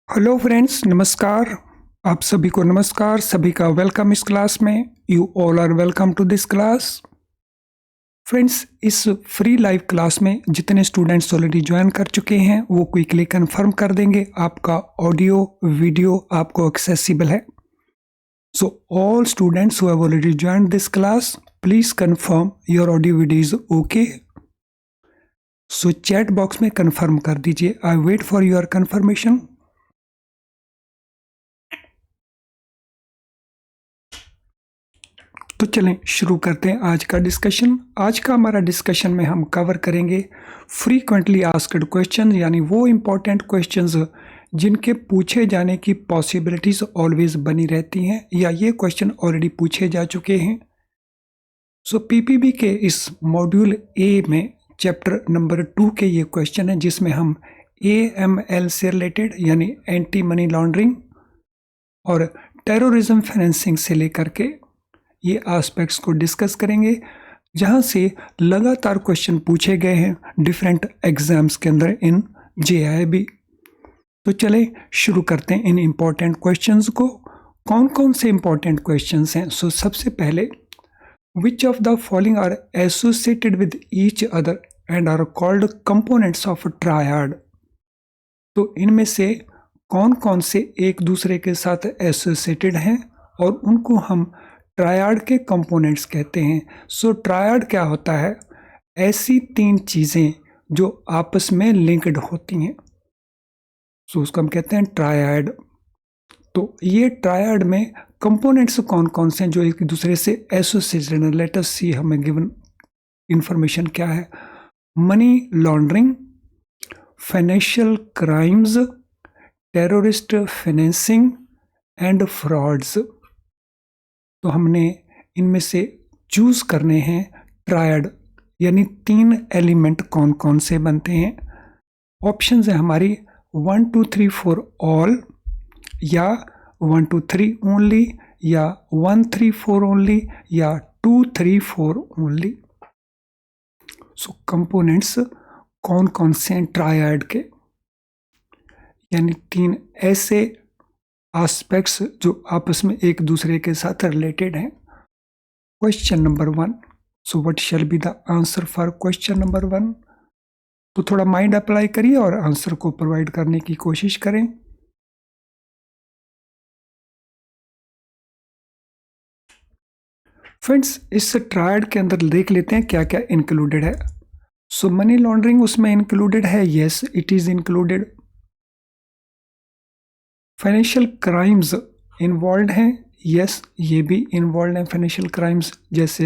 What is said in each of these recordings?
Hello friends, नमस्कार। आप सभी को नमस्कार, सभी का वेलकम इस क्लास में। You all are welcome to this class. Friends, इस फ्री लाइव क्लास में जितने स्टूडेंट्स ऑलरेडी ज्वाइन कर चुके हैं वो क्विकली कंफर्म कर देंगे आपका ऑडियो वीडियो आपको एक्सेसिबल है। So all students who have already join this class, please confirm your audio video is okay. So chat box में कंफर्म कर दीजिए। I wait for your confirmation. तो चलें शुरू करते हैं आज का डिस्कशन। आज का हमारा डिस्कशन में हम कवर करेंगे फ्रीक्वेंटली आस्क्ड क्वेश्चन, यानी वो इम्पोर्टेंट क्वेश्चंस जिनके पूछे जाने की पॉसिबिलिटीज ऑलवेज बनी रहती हैं या ये क्वेश्चन ऑलरेडी पूछे जा चुके हैं। सो पीपीबी के इस मॉड्यूल ए में चैप्टर नंबर 2 के ये क्वेश्चन है जिसमें हम AML से रिलेटेड यानी एंटी मनी लॉन्ड्रिंग और टेररिज्म फाइनेंसिंग से लेकर के ये एस्पेक्ट्स को डिस्कस करेंगे, जहाँ से लगातार क्वेश्चन पूछे गए हैं डिफरेंट एग्जाम्स के अंदर इन JIB। तो चले शुरू करते हैं इन इम्पोर्टेंट क्वेश्चंस को। कौन कौन से इम्पोर्टेंट क्वेश्चंस हैं? सो सबसे पहले, which of the following are associated with each other and are called components of triad. तो इनमें से कौन कौन से एक दूसरे के साथ एसोसिएटेड हैं और उनको हम ट्रायड के कंपोनेंट्स कहते हैं। सो ट्रायड क्या होता है? ऐसी तीन चीज़ें जो आपस में लिंक्ड होती हैं, सो उसको हम कहते हैं ट्रायड। तो ये ट्रायड में कंपोनेंट्स कौन कौन से हैं जो एक दूसरे से एसोसिएटेड हैं? लेट अस सी हमें गिवन इंफॉर्मेशन क्या है। Money laundering, financial crimes, terrorist financing and frauds. तो हमने इनमें से चूज करने हैं ट्रायड, यानी तीन एलिमेंट कौन कौन से बनते हैं। ऑप्शंस है हमारी 1 2 3 4 ऑल, या 1 2 3 ओनली, या 1 3 4 ओनली, या 2 3 4 ओनली। सो कंपोनेंट्स कौन कौन से हैं ट्रायड के, यानी तीन ऐसे एस्पेक्ट्स जो आपस में एक दूसरे के साथ रिलेटेड हैं। Question number 1, so what shall be the answer for question number 1? तो थोड़ा माइंड अप्लाई करिए और आंसर को प्रोवाइड करने की कोशिश करें। फ्रेंड्स, इस ट्रायड के अंदर देख लेते हैं क्या क्या इंक्लूडेड है। सो मनी लॉन्ड्रिंग उसमें इंक्लूडेड है, yes it is included. Financial crimes involve हैं, यस ये भी इन्वॉल्व हैं फाइनेंशियल क्राइम्स, जैसे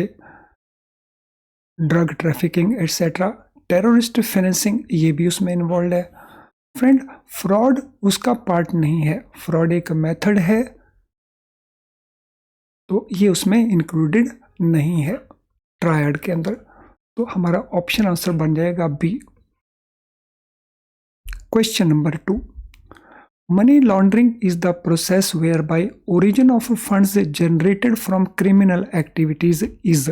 drug trafficking etcetera. Terrorist financing ये भी उसमें इन्वॉल्व है। फ्रेंड, फ्रॉड उसका पार्ट नहीं है, फ्रॉड एक मेथड है, तो ये उसमें इंक्लूडेड नहीं है ट्रायड के अंदर। तो हमारा ऑप्शन आंसर बन जाएगा B. Question number 2, money laundering is the process whereby origin of funds generated from criminal activities is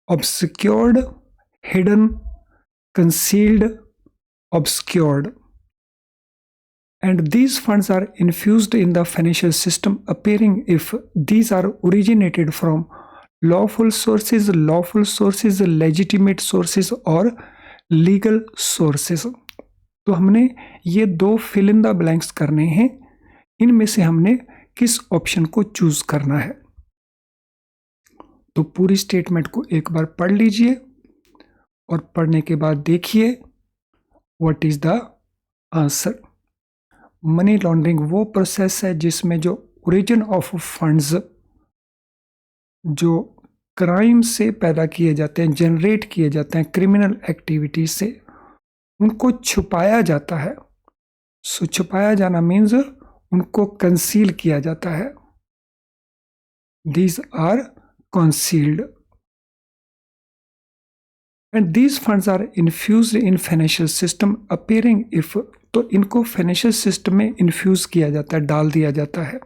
obscured, hidden, concealed, obscured, and these funds are infused in the financial system appearing if these are originated from lawful sources, legitimate sources or legal sources। तो हमने ये दो fill in the blanks करने हैं, इनमें से हमने किस ऑप्शन को चूज करना है। तो पूरी स्टेटमेंट को एक बार पढ़ लीजिए और पढ़ने के बाद देखिए what is the answer. Money laundering वो प्रोसेस है जिसमें जो ओरिजिन ऑफ फंड्स जो क्राइम से पैदा किए जाते हैं, जनरेट किए जाते हैं क्रिमिनल एक्टिविटी से, उनको छुपाया जाता है। सो छुपाया जाना मीन्स उनको कंसील किया जाता है। These are concealed and these funds are infused in financial system appearing if. तो इनको फाइनेंशियल सिस्टम में इन्फ्यूज किया जाता है, डाल दिया जाता है,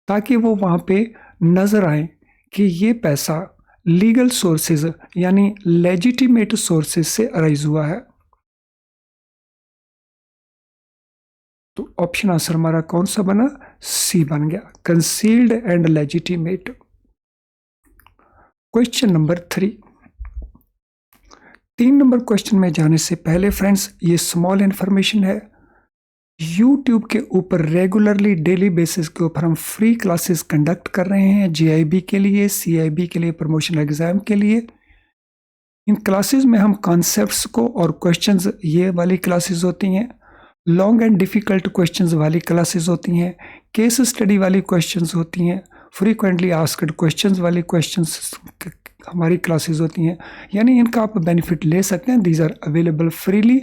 ताकि वो वहाँ पे नजर आए कि ये पैसा लीगल सोर्सेज यानी लेजिटिमेट सोर्सेज से अराइज हुआ है। तो ऑप्शन आंसर हमारा कौन सा बना? सी बन गया, concealed and legitimate. Question number 3। 3 number question में जाने से पहले फ्रेंड्स, ये स्मॉल इंफॉर्मेशन है। यूट्यूब के ऊपर रेगुलरली डेली बेसिस के ऊपर हम फ्री क्लासेस कंडक्ट कर रहे हैं, जीआईबी के लिए, सीआईबी के लिए, प्रमोशनल एग्जाम के लिए। इन क्लासेस में हम कॉन्सेप्ट्स को और क्वेश्चंस, ये वाली क्लासेस होती हैं। लॉन्ग एंड डिफ़िकल्ट क्वेश्चंस वाली क्लासेस होती हैं, केस स्टडी वाली क्वेश्चंस होती हैं, फ्रीक्वेंटली आस्क्ड क्वेश्चंस वाली क्वेश्चंस हमारी क्लासेस होती हैं। यानी इनका आप बेनिफिट ले सकते हैं। These are available freely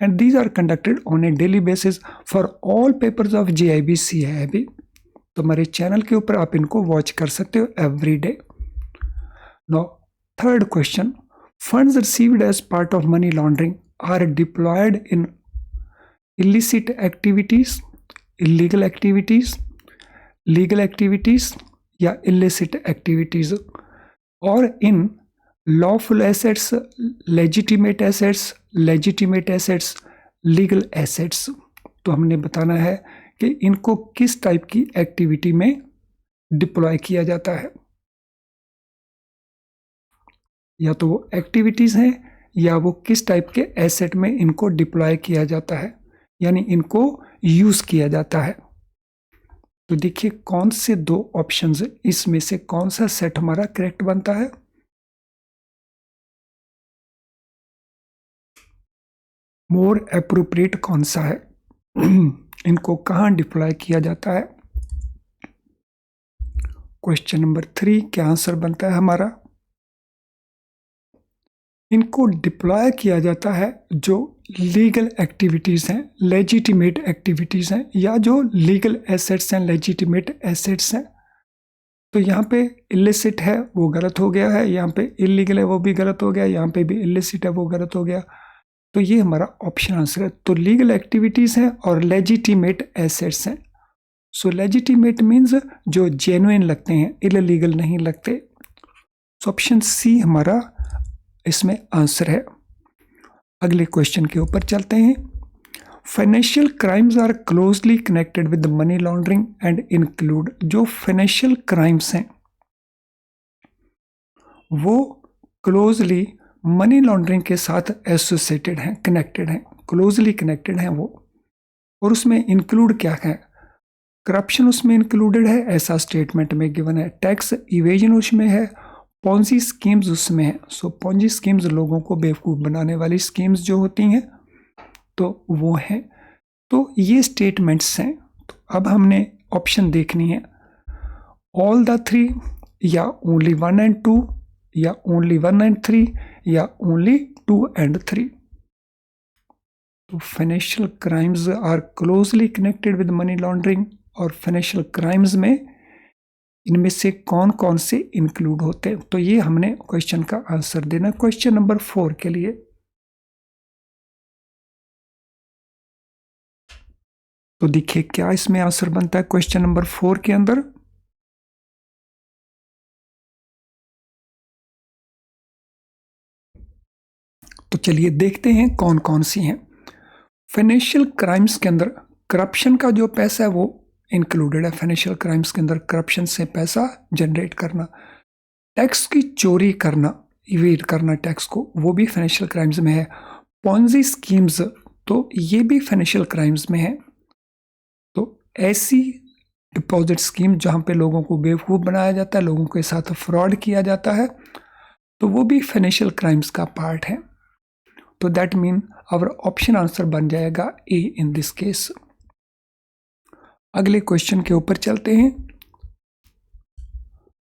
and these are conducted on a daily basis for all papers of GIB, CIB. तो हमारे चैनल के ऊपर आप इनको वॉच कर सकते हो every day. Now third question, funds received as part of money laundering are deployed in illicit activities, illegal activities, legal activities या illicit activities, और in lawful assets, legitimate assets, legitimate assets, legal assets। तो हमने बताना है कि इनको किस type की एक्टिविटी में डिप्लॉय किया जाता है। या तो वो एक्टिविटीज हैं या वो किस टाइप के एसेट में इनको डिप्लॉय किया जाता है, यानी इनको यूज किया जाता है। तो देखिए कौन से 2 ऑप्शंस, इसमें से कौन सा सेट हमारा करेक्ट बनता है? मोर एप्रोप्रिएट कौन सा है? इनको कहां डिप्लॉय किया जाता है? क्वेश्चन नंबर 3 क्या आंसर बनता है हमारा? इनको डिप्लॉय किया जाता है जो लीगल एक्टिविटीज़ हैं, लेजिटिमेट एक्टिविटीज़ हैं, या जो लीगल एसेट्स हैं, लेजिटिमेट एसेट्स हैं। तो यहाँ पे इलिसिट है वो गलत हो गया है, यहाँ पे इलीगल है वो भी गलत हो गया, यहाँ पे भी इलिसिट है वो गलत हो गया। तो ये हमारा ऑप्शन आंसर है। तो लीगल एक्टिविटीज़ हैं और लेजिटिमेट एसेट्स हैं। सो लेजिटिमेट मीन्स जो जेन्युइन लगते हैं, इलीगल नहीं लगते। सो ऑप्शन सी हमारा इसमें आंसर है। अगले क्वेश्चन के ऊपर चलते हैं। Financial crimes are closely connected with money laundering and include, जो फाइनेंशियल क्राइम्स हैं वो क्लोजली मनी लॉन्ड्रिंग के साथ एसोसिएटेड हैं, कनेक्टेड हैं, क्लोजली कनेक्टेड हैं वो। और उसमें इंक्लूड क्या है? करप्शन उसमें इंक्लूडेड है, ऐसा स्टेटमेंट में गिवन है। टैक्स इवेजन उसमें है, पॉन्जी स्कीम्स उसमें है। सो पॉन्जी स्कीम्स लोगों को बेवकूफ़ बनाने वाली स्कीम्स जो होती हैं तो वो हैं। तो ये स्टेटमेंट्स हैं। तो अब हमने ऑप्शन देखनी है, ऑल द 3 या ओनली 1 एंड 2 या ओनली 1 एंड 3 या ओनली 2 एंड 3। तो financial crimes are closely connected with money laundering, और फाइनेंशियल क्राइम्स में इनमें से कौन कौन से इंक्लूड होते हैं? तो ये हमने क्वेश्चन का आंसर देना क्वेश्चन नंबर 4 के लिए। तो देखिए क्या इसमें आंसर बनता है क्वेश्चन नंबर 4 के अंदर। तो चलिए देखते हैं कौन कौन सी हैं। फाइनेंशियल क्राइम्स के अंदर करप्शन का जो पैसा है वो इंक्लूडेड है। फाइनेंशियल क्राइम्स के अंदर करप्शन से पैसा जनरेट करना, टैक्स की चोरी करना, इवेड करना टैक्स को, वो भी फाइनेंशियल क्राइम्स में है। पॉन्जी स्कीम्स, तो ये भी फाइनेंशियल क्राइम्स में है। तो ऐसी डिपॉजिट स्कीम जहाँ पे लोगों को बेवकूफ़ बनाया जाता है, लोगों के साथ फ्रॉड किया जाता है, तो वो भी फाइनेंशियल क्राइम्स का पार्ट है। तो that mean our option answer बन जाएगा ए इन दिस केस। अगले क्वेश्चन के ऊपर चलते हैं।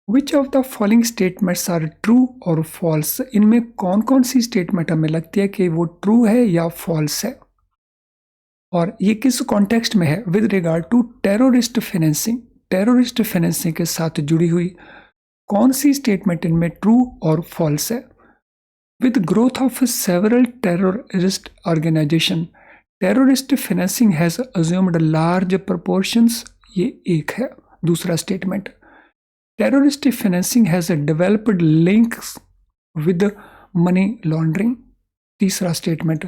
Which of the following statements are true और फॉल्स? इनमें कौन कौन सी स्टेटमेंट हमें लगती है कि वो ट्रू है या फॉल्स है, और ये किस कॉन्टेक्स्ट में है? With regard to terrorist financing, terrorist financing के साथ जुड़ी हुई कौन सी स्टेटमेंट इनमें ट्रू और फॉल्स है? With growth of several terrorist organisation, terrorist financing has assumed large proportions, ये एक है। दूसरा statement, terrorist financing has developed links with money laundering. तीसरा statement,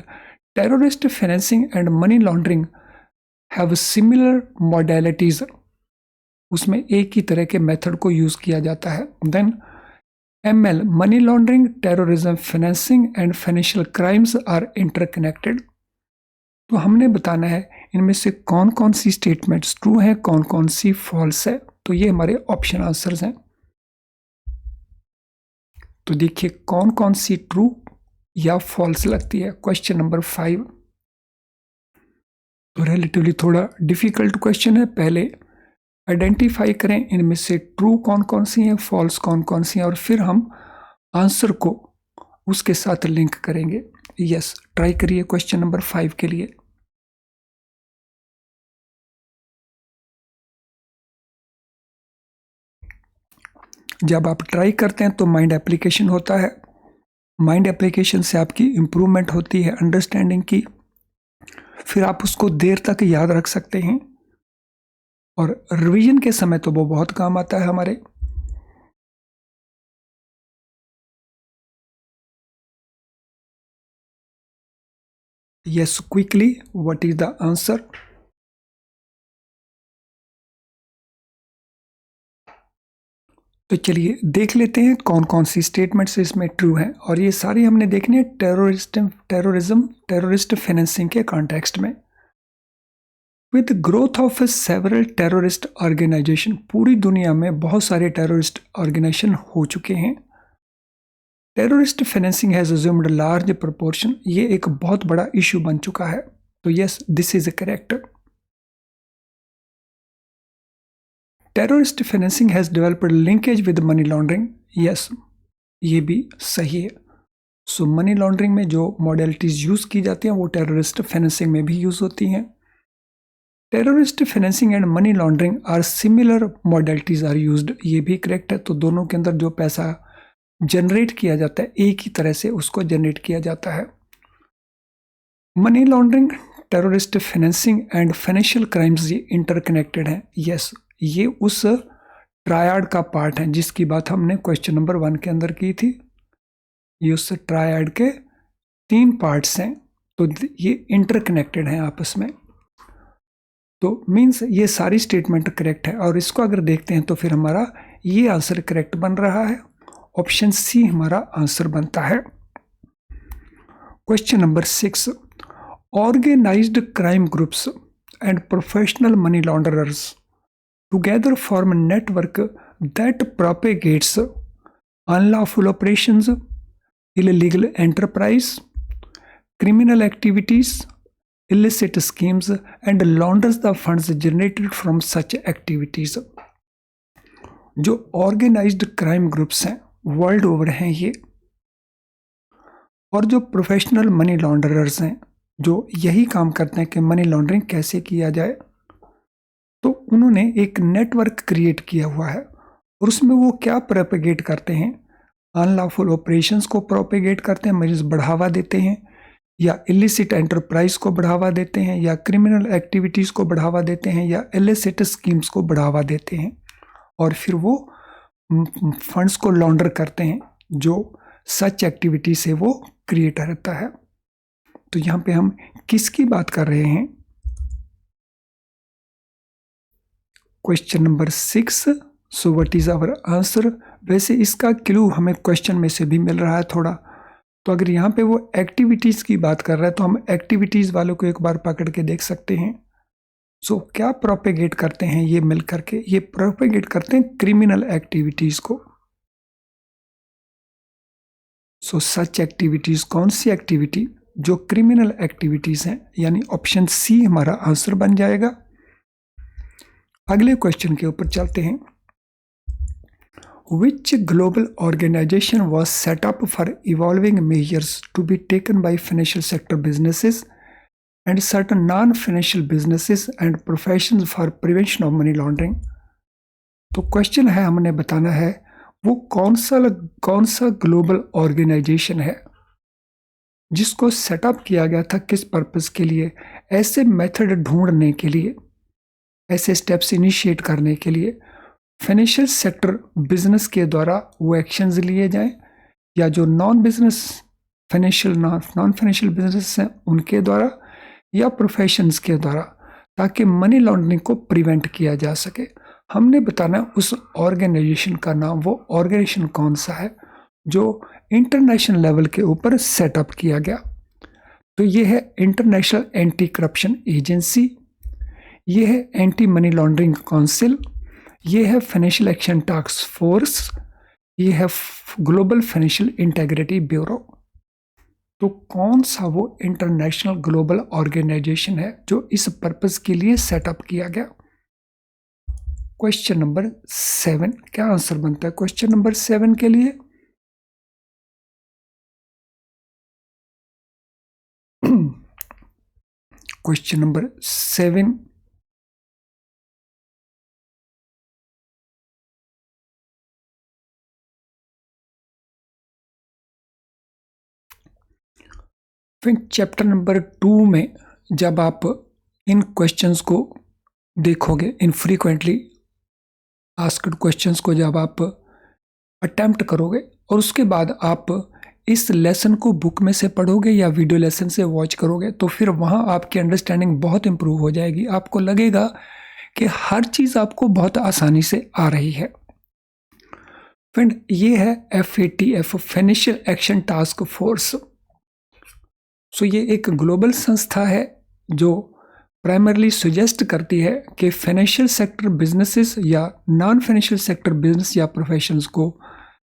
terrorist financing and money laundering have similar modalities, उसमें एक ही तरह के मेथड को यूज किया जाता है। Then ML, money laundering, terrorism financing and financial crimes are interconnected. तो हमने बताना है इनमें से कौन कौन सी स्टेटमेंट्स ट्रू हैं, कौन कौन सी फॉल्स है। तो ये हमारे ऑप्शन आंसर्स हैं। तो देखिए कौन कौन सी ट्रू या फॉल्स लगती है। क्वेश्चन नंबर 5 तो रिलेटिवली थोड़ा डिफिकल्ट क्वेश्चन है। पहले आइडेंटिफाई करें इनमें से ट्रू कौन कौन सी हैं, फॉल्स कौन कौन सी हैं, और फिर हम आंसर को उसके साथ लिंक करेंगे। यस, ट्राई करिए क्वेश्चन नंबर 5 के लिए। जब आप ट्राई करते हैं तो माइंड एप्लीकेशन होता है। माइंड एप्लीकेशन से आपकी इम्प्रूवमेंट होती है अंडरस्टैंडिंग की, फिर आप उसको देर तक याद रख सकते हैं और रिवीजन के समय तो वो बहुत काम आता है हमारे। Yes, quickly what is the answer? तो चलिए देख लेते हैं कौन कौन सी स्टेटमेंट्स इसमें ट्रू हैं, और ये सारी हमने देखनी है टेररिस्ट फाइनेंसिंग के कॉन्टेक्स्ट में। With growth of several terrorist organisation, पूरी दुनिया में बहुत सारे टेररिस्ट ऑर्गेनाइजेशन हो चुके हैं। Terrorist financing has assumed large proportion, ये एक बहुत बड़ा इशू बन चुका है। तो yes, this is correct. Terrorist financing has developed linkage with money laundering, yes, ये भी सही है। सो मनी लॉन्ड्रिंग में जो मॉडलिटीज यूज की जाती हैं वो टेररिस्ट फाइनेंसिंग में भी यूज होती हैं। Terrorist financing and money laundering are similar modalities are used, ये भी करेक्ट है। तो दोनों के अंदर जो पैसा जनरेट किया जाता है एक ही तरह से उसको जनरेट किया जाता है। Money laundering, terrorist financing and financial crimes ये इंटरकनेक्टेड हैं। यस, ये उस ट्रायड का पार्ट है जिसकी बात हमने क्वेश्चन नंबर 1 के अंदर की थी। ये उस ट्रायड के 3 पार्ट्स हैं, तो ये इंटरकनेक्टेड हैं आपस में। तो मीन्स ये सारी स्टेटमेंट करेक्ट है, और इसको अगर देखते हैं तो फिर हमारा ये आंसर करेक्ट बन रहा है। ऑप्शन सी हमारा आंसर बनता है। Question number 6, organised crime groups and professional money launderers together form a network that propagates unlawful operations, illegal enterprise, criminal activities, illicit schemes, and launders the funds generated from such activities. जो organised crime groups हैं world over हैं ये, और जो professional money लॉन्डरर्स हैं जो यही काम करते हैं कि मनी लॉन्ड्रिंग कैसे किया जाए, तो उन्होंने एक नेटवर्क क्रिएट किया हुआ है, और उसमें वो क्या प्रोपेगेट करते हैं, अनलॉफुल ऑपरेशंस को प्रोपेगेट करते हैं, मींस बढ़ावा देते हैं, या इलिसिट एंटरप्राइज को बढ़ावा देते हैं, या क्रिमिनल एक्टिविटीज़ को बढ़ावा देते हैं, या इलिसिट स्कीम्स को बढ़ावा देते हैं, और फिर वो फंड्स को लॉन्डर करते हैं जो सच एक्टिविटी से वो क्रिएट रहता है। तो यहाँ पे हम किसकी बात कर रहे हैं? Question number 6। So what is our answer? वैसे इसका क्लू हमें क्वेश्चन में से भी मिल रहा है थोड़ा। तो अगर यहाँ पे वो एक्टिविटीज़ की बात कर रहा है तो हम एक्टिविटीज़ वालों को एक बार पकड़ के देख सकते हैं। सो क्या प्रोपेगेट करते हैं ये मिल करके? ये प्रोपेगेट करते हैं क्रिमिनल एक्टिविटीज़ को। सो सच एक्टिविटीज़, कौन सी एक्टिविटी? जो क्रिमिनल एक्टिविटीज़ हैं, यानी ऑप्शन सी हमारा आंसर बन जाएगा। अगले क्वेश्चन के ऊपर चलते हैं। Which global organization was set up for evolving measures to be taken by financial sector businesses and certain non-financial businesses and professions for prevention of money laundering? तो question है, हमने बताना है वो कौन सा ग्लोबल ऑर्गेनाइजेशन है जिसको सेटअप किया गया था, किस पर्पस के लिए? ऐसे मेथड ढूंढने के लिए, ऐसे स्टेप्स इनिशिएट करने के लिए फाइनेंशियल सेक्टर बिजनेस के द्वारा वो एक्शंस लिए जाएं, या जो नॉन फाइनेंशियल बिजनेस हैं उनके द्वारा, या प्रोफेशंस के द्वारा, ताकि मनी लॉन्ड्रिंग को प्रिवेंट किया जा सके। हमने बताना उस ऑर्गेनाइजेशन का नाम, वो ऑर्गेनाइजेशन कौन सा है जो इंटरनेशनल लेवल के ऊपर सेटअप किया गया। तो ये है इंटरनेशनल एंटी करप्शन एजेंसी, ये है एंटी मनी लॉन्ड्रिंग काउंसिल, ये है फाइनेंशियल एक्शन टास्क फोर्स, ये है ग्लोबल फाइनेंशियल इंटेग्रिटी ब्यूरो। तो कौन सा वो इंटरनेशनल ग्लोबल ऑर्गेनाइजेशन है जो इस पर्पस के लिए सेटअप किया गया। क्वेश्चन नंबर 7, क्या आंसर बनता है क्वेश्चन नंबर 7 के लिए? क्वेश्चन नंबर 7, फिर चैप्टर नंबर 2 में जब आप इन क्वेश्चंस को देखोगे, इन फ्रीक्वेंटली आस्क्ड क्वेश्चंस को जब आप अटेम्प्ट करोगे और उसके बाद आप इस लेसन को बुक में से पढ़ोगे या वीडियो लेसन से वॉच करोगे, तो फिर वहाँ आपकी अंडरस्टैंडिंग बहुत इंप्रूव हो जाएगी। आपको लगेगा कि हर चीज़ आपको बहुत आसानी से आ रही है। फ्रेंड, ये है FATF, financial action task force. So ये एक ग्लोबल संस्था है जो प्राइमरली सजेस्ट करती है कि फाइनेंशियल सेक्टर बिजनेसेस या नॉन फाइनेंशियल सेक्टर बिजनेस या प्रोफेशंस को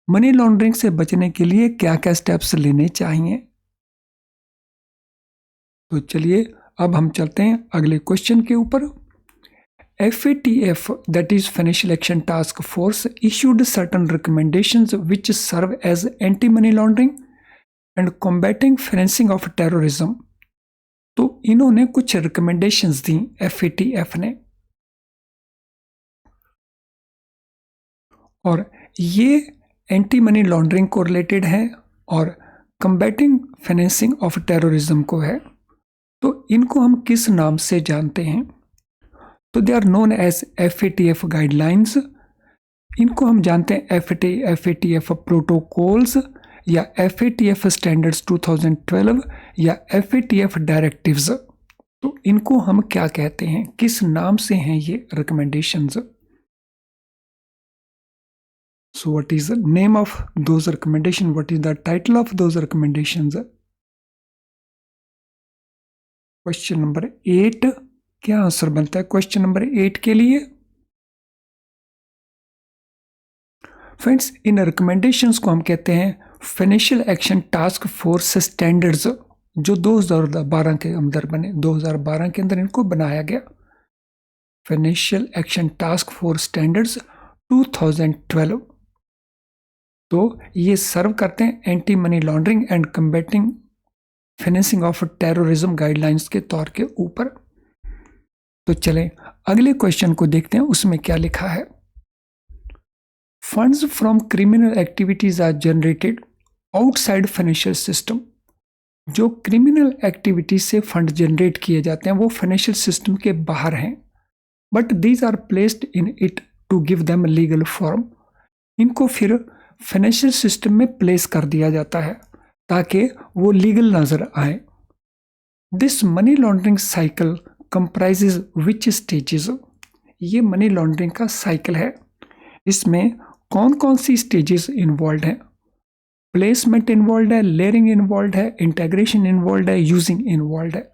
मनी लॉन्ड्रिंग से बचने के लिए क्या क्या स्टेप्स लेने चाहिए। तो चलिए अब हम चलते हैं अगले क्वेश्चन के ऊपर। FATF, that is Financial Action Task Force, issued certain recommendations which serve as anti-money laundering and combating financing of terrorism। तो इन्होंने कुछ रिकमेंडेशंस दी FATF ने, और ये एंटी मनी लॉन्ड्रिंग को रिलेटेड है और कम्बैटिंग फाइनेंसिंग ऑफ टेररिज्म को है। तो इनको हम किस नाम से जानते हैं? तो they are known as FATF guidelines. इनको हम जानते हैं FATF प्रोटोकॉल्स या FATF स्टैंडर्ड्स 2012 या FATF डायरेक्टिव्स। तो इनको हम क्या कहते हैं, किस नाम से हैं ये recommendations? So what is the name of those recommendations? What is the title of those recommendations? Question number 8, क्या आंसर बनता है क्वेश्चन नंबर 8 के लिए? फ्रेंड्स, इन रिकमेंडेशंस को हम कहते हैं financial action task force standards, जो 2012 के अंदर बने, 2012 के अंदर इनको बनाया गया। Financial action task force standards 2012। तो ये सर्व करते हैं anti money laundering and combating financing of terrorism guidelines के तौर के ऊपर। तो चलें अगले क्वेश्चन को देखते हैं, उसमें क्या लिखा है। Funds from criminal activities are generated outside financial system. जो क्रिमिनल एक्टिविटीज से फंड जनरेट किए जाते हैं वो फाइनेंशियल सिस्टम के बाहर हैं, but these are placed in it to give them legal form. इनको फिर फाइनेंशियल सिस्टम में प्लेस कर दिया जाता है ताकि वो लीगल नजर आए। This money laundering cycle comprises which stages. ये मनी लॉन्ड्रिंग का साइकिल है, इसमें कौन कौन सी स्टेजेस इन्वॉल्व हैं? प्लेसमेंट इन्वॉल्व है, लेयरिंग इन्वॉल्व है, इंटेग्रेशन इन्वॉल्व है, यूजिंग इन्वॉल्व है।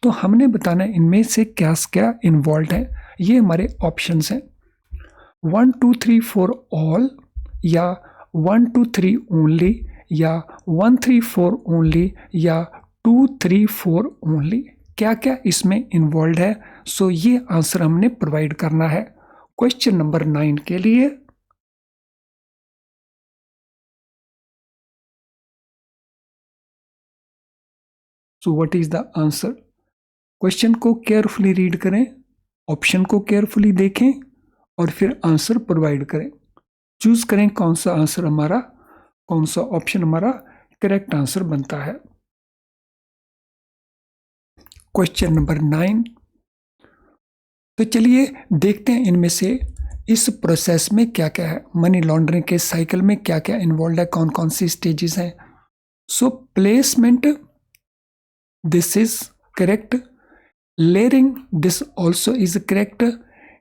तो हमने बताना इनमें से क्या क्या इन्वॉल्व है। ये हमारे ऑप्शंस हैं 1 2 3 4 ऑल, या 1 2 3 ओनली, या 1 3 4 ओनली, या 2 3 4 ओनली। क्या क्या इसमें इन्वॉल्व है? सो ये आंसर हमने प्रोवाइड करना है क्वेश्चन नंबर 9 के लिए। सो what is the answer? Question को केयरफुली रीड करें, ऑप्शन को केयरफुली देखें और फिर आंसर प्रोवाइड करें। चूज करें कौन सा आंसर हमारा, कौन सा ऑप्शन हमारा करेक्ट आंसर बनता है। Question number 9। तो चलिए देखते हैं इनमें से इस प्रोसेस में क्या क्या है, मनी लॉन्ड्रिंग के साइकिल में क्या क्या इन्वॉल्व है, कौन कौन सी स्टेजेस हैं। So placement, this is correct. Layering, this also is correct.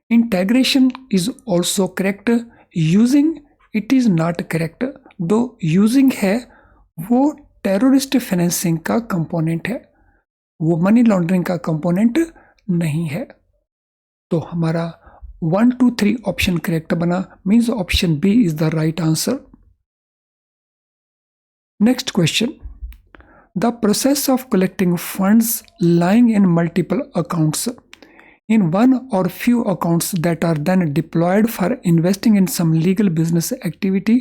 Integration is also correct. Using, it is not correct. दो यूजिंग है वो टेररिस्ट फाइनेंसिंग का कंपोनेंट है, वो मनी लॉन्ड्रिंग का कंपोनेंट नहीं है। तो हमारा 1 2 3 ऑप्शन करेक्ट बना, means option B is the right answer. Next question, the process of collecting funds lying in multiple accounts in one or few accounts that are then deployed for investing in some legal business activity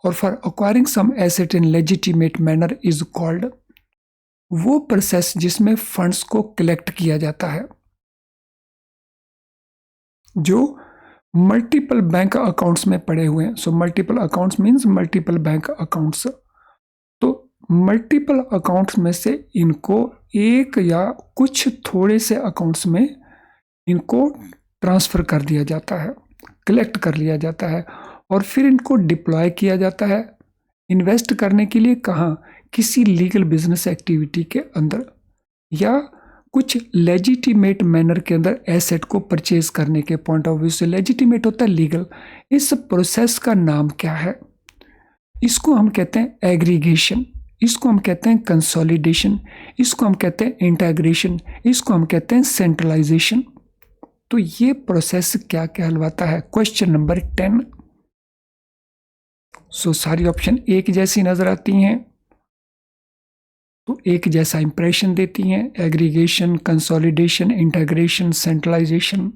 or for acquiring some asset in legitimate manner is called। वो process जिसमें funds को collect किया जाता है जो multiple bank accounts में पड़े हुए हैं। So multiple accounts means multiple bank accounts. तो मल्टीपल अकाउंट्स में से इनको एक या कुछ थोड़े से अकाउंट्स में इनको ट्रांसफ़र कर दिया जाता है, कलेक्ट कर लिया जाता है और फिर इनको डिप्लॉय किया जाता है इन्वेस्ट करने के लिए। कहाँ? किसी लीगल बिजनेस एक्टिविटी के अंदर या कुछ लेजिटिमेट मैनर के अंदर एसेट को परचेज करने के पॉइंट ऑफ व्यू से। लेजिटिमेट होता है लीगल। इस प्रोसेस का नाम क्या है? इसको हम कहते हैं एग्रीगेशन, इसको हम कहते हैं कंसोलिडेशन, इसको हम कहते हैं इंटीग्रेशन, इसको हम कहते हैं सेंट्रलाइजेशन। तो ये प्रोसेस क्या कहलवाता है? Question number 10। सो सारी ऑप्शन एक जैसी नजर आती हैं, तो एक जैसा इंप्रेशन देती हैं। Aggregation, consolidation, integration, centralisation.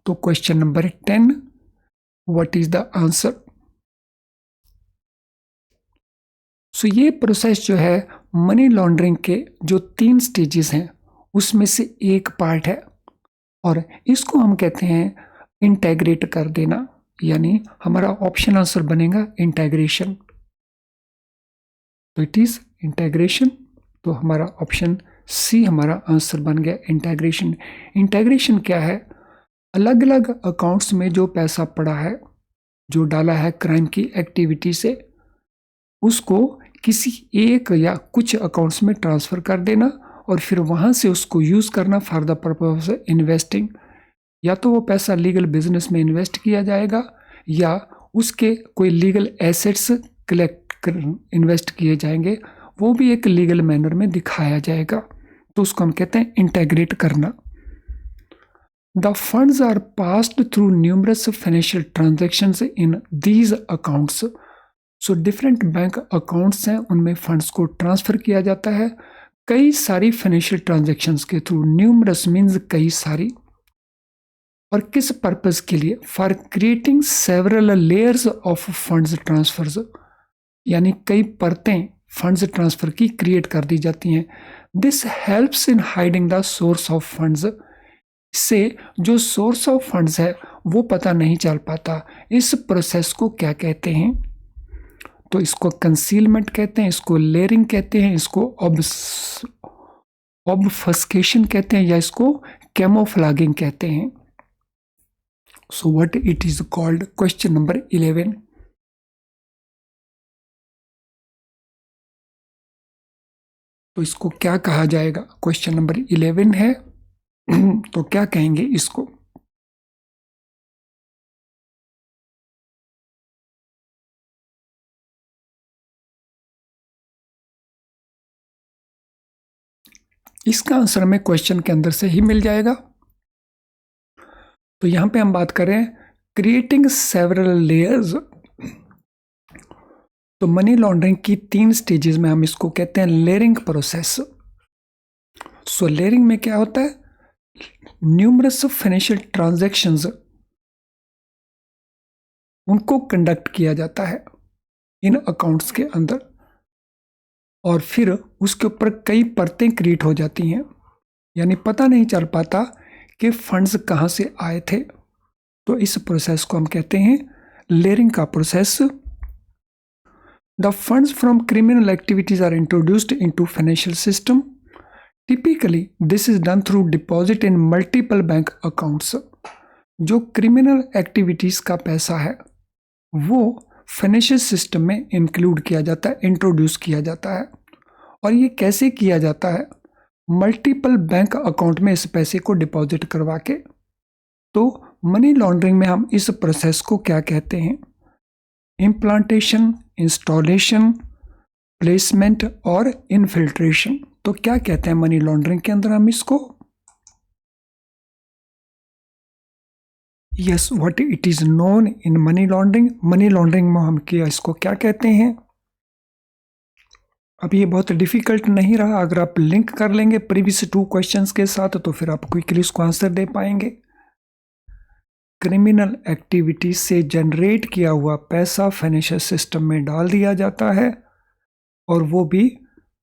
तो question number 10, what is the answer? So ये प्रोसेस जो है मनी लॉन्ड्रिंग के जो 3 स्टेजेस हैं उसमें से एक पार्ट है और इसको हम कहते हैं इंटेग्रेट कर देना, यानी हमारा ऑप्शन आंसर बनेगा इंटेग्रेशन। तो इट इज इंटेग्रेशन। तो हमारा ऑप्शन सी हमारा आंसर बन गया इंटेग्रेशन। इंटेग्रेशन क्या है? अलग अलग अकाउंट्स में जो पैसा पड़ा है, जो डाला है क्राइम की एक्टिविटी से, उसको किसी एक या कुछ अकाउंट्स में ट्रांसफ़र कर देना और फिर वहाँ से उसको यूज़ करना for the purpose of investing. या तो वो पैसा लीगल बिजनेस में इन्वेस्ट किया जाएगा या उसके कोई लीगल एसेट्स कलेक्ट कर इन्वेस्ट किए जाएंगे, वो भी एक लीगल मैनर में दिखाया जाएगा। तो उसको हम कहते हैं इंटेग्रेट करना। The funds are passed through numerous financial transactions in these accounts. So different bank accounts हैं, उनमें फंड्स को ट्रांसफ़र किया जाता है कई सारी फाइनेंशियल ट्रांजैक्शंस के थ्रू। न्यूमरस मीन्स कई सारी। और किस पर्पस के लिए? For creating several layers of funds transfers, यानी कई परतें फंड्स ट्रांसफर की क्रिएट कर दी जाती हैं। This helps in hiding the source of funds. इससे जो सोर्स ऑफ फंड्स है वो पता नहीं चल पाता। इस प्रोसेस को क्या कहते हैं? तो इसको कंसीलमेंट कहते हैं, इसको लेयरिंग कहते हैं, इसको ऑब्फस्केशन कहते हैं या इसको कैमोफ्लैगिंग कहते हैं। So what it is called? Question number 11। तो इसको क्या कहा जाएगा? क्वेश्चन नंबर 11 है तो क्या कहेंगे इसको? इसका आंसर हमें क्वेश्चन के अंदर से ही मिल जाएगा। तो यहां पे हम बात करें क्रिएटिंग सेवरल लेयर्स। तो मनी लॉन्ड्रिंग की 3 स्टेजेस में हम इसको कहते हैं लेयरिंग प्रोसेस। सो लेयरिंग में क्या होता है? न्यूमरस फाइनेंशियल ट्रांजैक्शंस उनको कंडक्ट किया जाता है इन अकाउंट्स के अंदर और फिर उसके ऊपर कई परतें क्रिएट हो जाती हैं, यानी पता नहीं चल पाता कि फंड्स कहाँ से आए थे। तो इस प्रोसेस को हम कहते हैं लेयरिंग का process. The funds from criminal activities are introduced into financial system. Typically this is done through deposit in multiple bank accounts. जो क्रिमिनल एक्टिविटीज का पैसा है वो फाइनेंशियल सिस्टम में इंक्लूड किया जाता है, इंट्रोड्यूस किया जाता है। और ये कैसे किया जाता है? मल्टीपल बैंक अकाउंट में इस पैसे को डिपॉजिट करवा के। तो मनी लॉन्ड्रिंग में हम इस प्रोसेस को क्या कहते हैं? इम्प्लांटेशन, इंस्टॉलेशन, प्लेसमेंट और इनफिल्ट्रेशन। तो क्या कहते हैं मनी लॉन्ड्रिंग के अंदर हम इसको? Yes, what it is known in money laundering. Money laundering में हम इसको क्या कहते हैं? अब ये बहुत डिफिकल्ट नहीं रहा, अगर आप लिंक कर लेंगे प्रीवियस 2 क्वेश्चंस के साथ तो फिर आप क्विकली इसको आंसर दे पाएंगे। क्रिमिनल एक्टिविटी से जनरेट किया हुआ पैसा फाइनेंशियल सिस्टम में डाल दिया जाता है और वो भी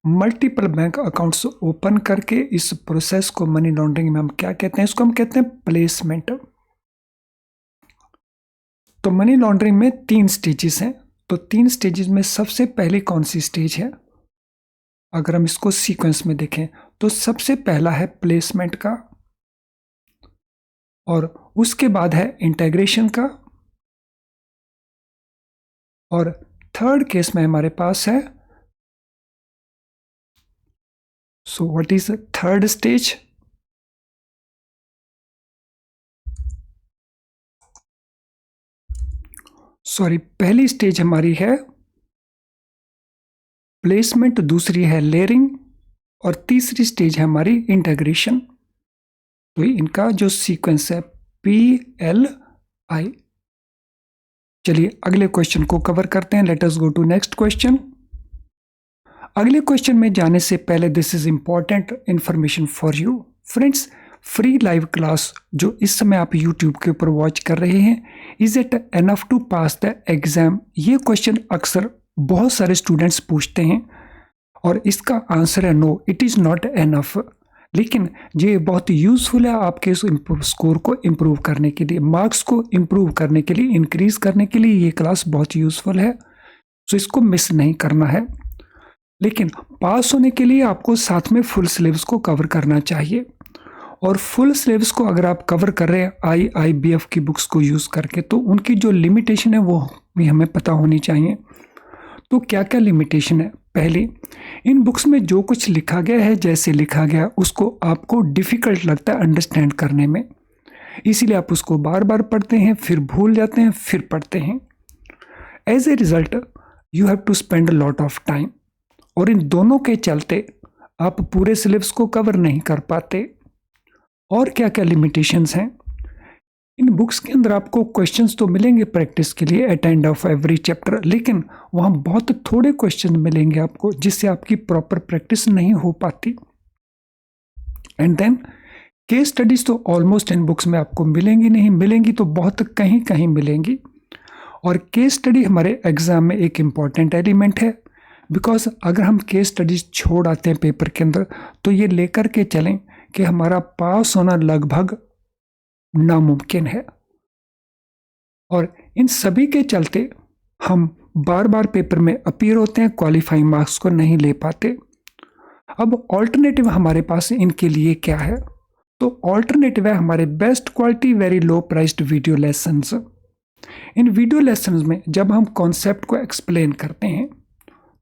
मल्टीपल बैंक अकाउंट्स ओपन करके। इस प्रोसेस को मनी लॉन्ड्रिंग में हम क्या कहते हैं? इसको हम कहते हैं प्लेसमेंट। तो मनी लॉन्ड्रिंग में 3 स्टेजेस हैं। तो 3 स्टेजेस में सबसे पहले कौन सी स्टेज है? अगर हम इसको सीक्वेंस में देखें तो सबसे पहला है प्लेसमेंट का, और उसके बाद है इंटीग्रेशन का, और थर्ड केस में हमारे पास है, सो what is third stage? Sorry, पहली स्टेज हमारी है प्लेसमेंट, दूसरी है लेयरिंग और तीसरी स्टेज है हमारी इंटीग्रेशन। तो इनका जो सीक्वेंस है PLI। चलिए अगले क्वेश्चन को कवर करते हैं। Let us go to next question. अगले क्वेश्चन में जाने से पहले this is important information for you friends. Free live class जो इस समय आप YouTube के ऊपर वॉच कर रहे हैं, is it enough to pass the exam? ये क्वेश्चन अक्सर बहुत सारे स्टूडेंट्स पूछते हैं और इसका आंसर है no, it is not enough. लेकिन ये बहुत यूज़फुल है आपके स्कोर को इम्प्रूव करने के लिए, मार्क्स को इम्प्रूव करने के लिए, इंक्रीज करने के लिए ये क्लास बहुत यूज़फुल है। सो इसको मिस नहीं करना है। लेकिन पास होने के लिए आपको साथ में फुल सिलेबस को कवर करना चाहिए, और फुल सिलेबस को अगर आप कवर कर रहे हैं IIBF की बुक्स को यूज़ करके, तो उनकी जो लिमिटेशन है वो भी हमें पता होनी चाहिए। तो क्या क्या लिमिटेशन है? पहली, इन बुक्स में जो कुछ लिखा गया है, जैसे लिखा गया, उसको आपको डिफ़िकल्ट लगता है अंडरस्टैंड करने में, इसीलिए आप उसको बार बार पढ़ते हैं, फिर भूल जाते हैं, फिर पढ़ते हैं। As a result you have to spend a lot of time, और इन दोनों के चलते आप पूरे सिलेबस को कवर नहीं कर पाते। और क्या क्या लिमिटेशंस हैं? इन बुक्स के अंदर आपको क्वेश्चंस तो मिलेंगे प्रैक्टिस के लिए at end of every chapter, लेकिन वहाँ बहुत थोड़े क्वेश्चन मिलेंगे आपको, जिससे आपकी प्रॉपर प्रैक्टिस नहीं हो पाती। एंड देन केस स्टडीज तो ऑलमोस्ट इन बुक्स में आपको मिलेंगी नहीं, मिलेंगी तो बहुत कहीं कहीं मिलेंगी। और केस स्टडी हमारे एग्जाम में एक इम्पॉर्टेंट एलिमेंट है, बिकॉज अगर हम केस स्टडीज छोड़ आते हैं पेपर के अंदर तो ये लेकर के चलें कि हमारा पास होना लगभग नामुमकिन है, और इन सभी के चलते हम बार बार पेपर में अपीयर होते हैं, क्वालिफाइंग मार्क्स को नहीं ले पाते। अब ऑल्टरनेटिव हमारे पास इनके लिए क्या है? तो ऑल्टरनेटिव है हमारे best quality very low priced video lessons. इन वीडियो लेसन्स में जब हम कॉन्सेप्ट को एक्सप्लेन करते हैं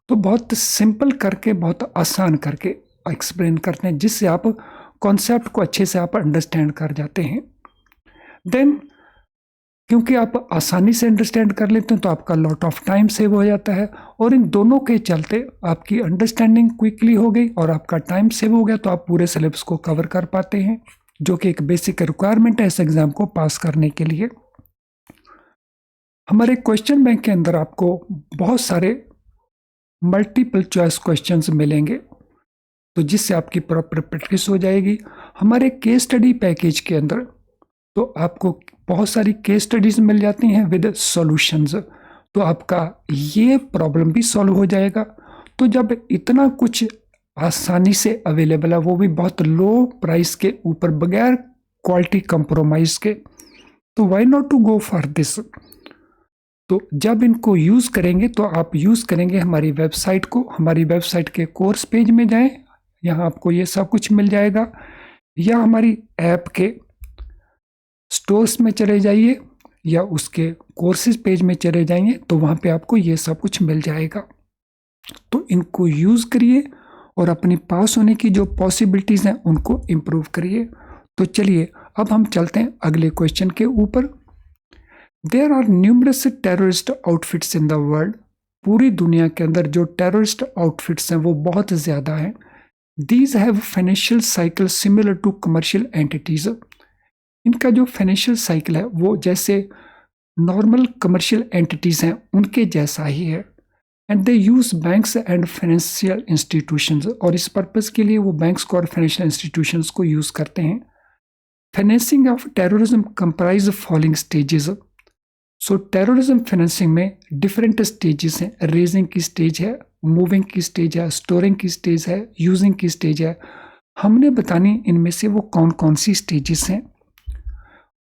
तो बहुत सिंपल करके, बहुत आसान करके एक्सप्लेन करते हैं, जिससे आप कॉन्सेप्ट को अच्छे से आप अंडरस्टैंड कर जाते हैं। देन क्योंकि आप आसानी से अंडरस्टैंड कर लेते हैं तो आपका लॉट ऑफ टाइम सेव हो जाता है, और इन दोनों के चलते आपकी अंडरस्टैंडिंग क्विकली हो गई और आपका टाइम सेव हो गया, तो आप पूरे सिलेबस को कवर कर पाते हैं, जो कि एक बेसिक रिक्वायरमेंट है इस एग्जाम को पास करने के लिए। हमारे क्वेश्चन बैंक के अंदर आपको बहुत सारे मल्टीपल चॉइस क्वेश्चंस मिलेंगे, तो जिससे आपकी प्रॉपर प्रैक्टिस हो जाएगी। हमारे केस स्टडी पैकेज के अंदर तो आपको बहुत सारी केस स्टडीज मिल जाती हैं विद सॉल्यूशंस, तो आपका ये प्रॉब्लम भी सॉल्व हो जाएगा। तो जब इतना कुछ आसानी से अवेलेबल है, वो भी बहुत लो प्राइस के ऊपर, बगैर क्वालिटी कंप्रोमाइज के, तो why not to go for this. तो जब इनको यूज़ करेंगे तो आप यूज़ करेंगे हमारी वेबसाइट को। हमारी वेबसाइट के कोर्स पेज में जाएं, यहाँ आपको ये सब कुछ मिल जाएगा, या हमारी ऐप के स्टोर्स में चले जाइए या उसके कोर्सेज पेज में चले जाइए, तो वहाँ पे आपको ये सब कुछ मिल जाएगा। तो इनको यूज़ करिए और अपनी पास होने की जो पॉसिबिलिटीज़ हैं उनको इम्प्रूव करिए। तो चलिए अब हम चलते हैं अगले क्वेश्चन के ऊपर। There are numerous terrorist outfits in the world. पूरी दुनिया के अंदर जो टेररिस्ट आउटफिट्स हैं वो बहुत ज़्यादा हैं। These have financial cycle similar to commercial entities. इनका जो फाइनेंशियल साइकिल है वो जैसे नॉर्मल कमर्शियल एंटिटीज़ हैं उनके जैसा ही है। And they use banks and financial institutions, और इस पर्पज़ के लिए वो बैंक्स को और फाइनेंशियल इंस्टीट्यूशंस को यूज़ करते हैं। Financing of terrorism comprise following stages. So terrorism financing में डिफरेंट स्टेजेस हैं। रेजिंग की स्टेज है, मूविंग की स्टेज है, स्टोरिंग की स्टेज है, यूजिंग की स्टेज है। हमने बतानी इनमें से वो कौन कौन सी स्टेजेस हैं।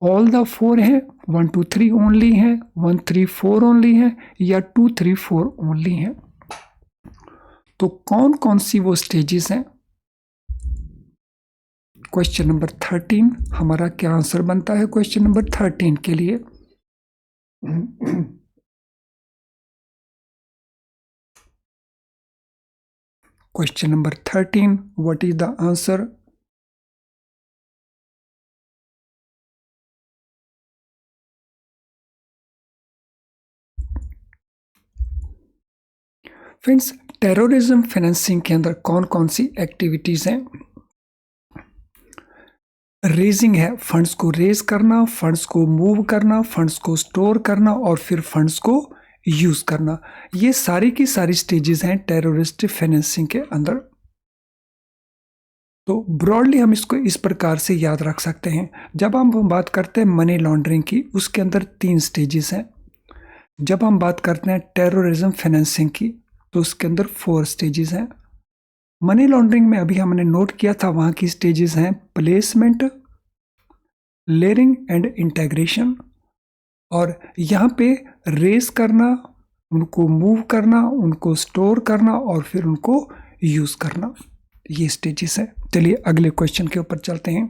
ऑल द 4 हैं, 1 2 3 ओनली हैं, 1 3 4 ओनली हैं, या 2 3 4 ओनली हैं। तो कौन कौन सी वो स्टेजेस हैं। क्वेश्चन नंबर 13 हमारा क्या आंसर बनता है क्वेश्चन नंबर 13 के लिए। Question number 13, what is the answer? Friends, terrorism financing के अंदर कौन कौन सी एक्टिविटीज़ हैं। रेजिंग है, फंड्स को रेज करना, फंड्स को मूव करना, फंड्स को स्टोर करना और फिर फंड्स को यूज़ करना। ये सारी की सारी स्टेजेस हैं टेररिस्ट फाइनेंसिंग के अंदर। तो ब्रॉडली हम इसको इस प्रकार से याद रख सकते हैं। जब हम बात करते हैं मनी लॉन्ड्रिंग की, उसके अंदर 3 स्टेजेस हैं। जब हम बात करते हैं टेररिज्म फाइनेंसिंग की, तो उसके अंदर 4 स्टेजेस हैं। मनी लॉन्ड्रिंग में अभी हमने नोट किया था, वहाँ की स्टेजेस हैं प्लेसमेंट, लेयरिंग एंड इंटीग्रेशन, और यहाँ पे रेस करना, उनको मूव करना, उनको स्टोर करना और फिर उनको यूज़ करना। ये स्टेजेस है। चलिए अगले क्वेश्चन के ऊपर चलते हैं।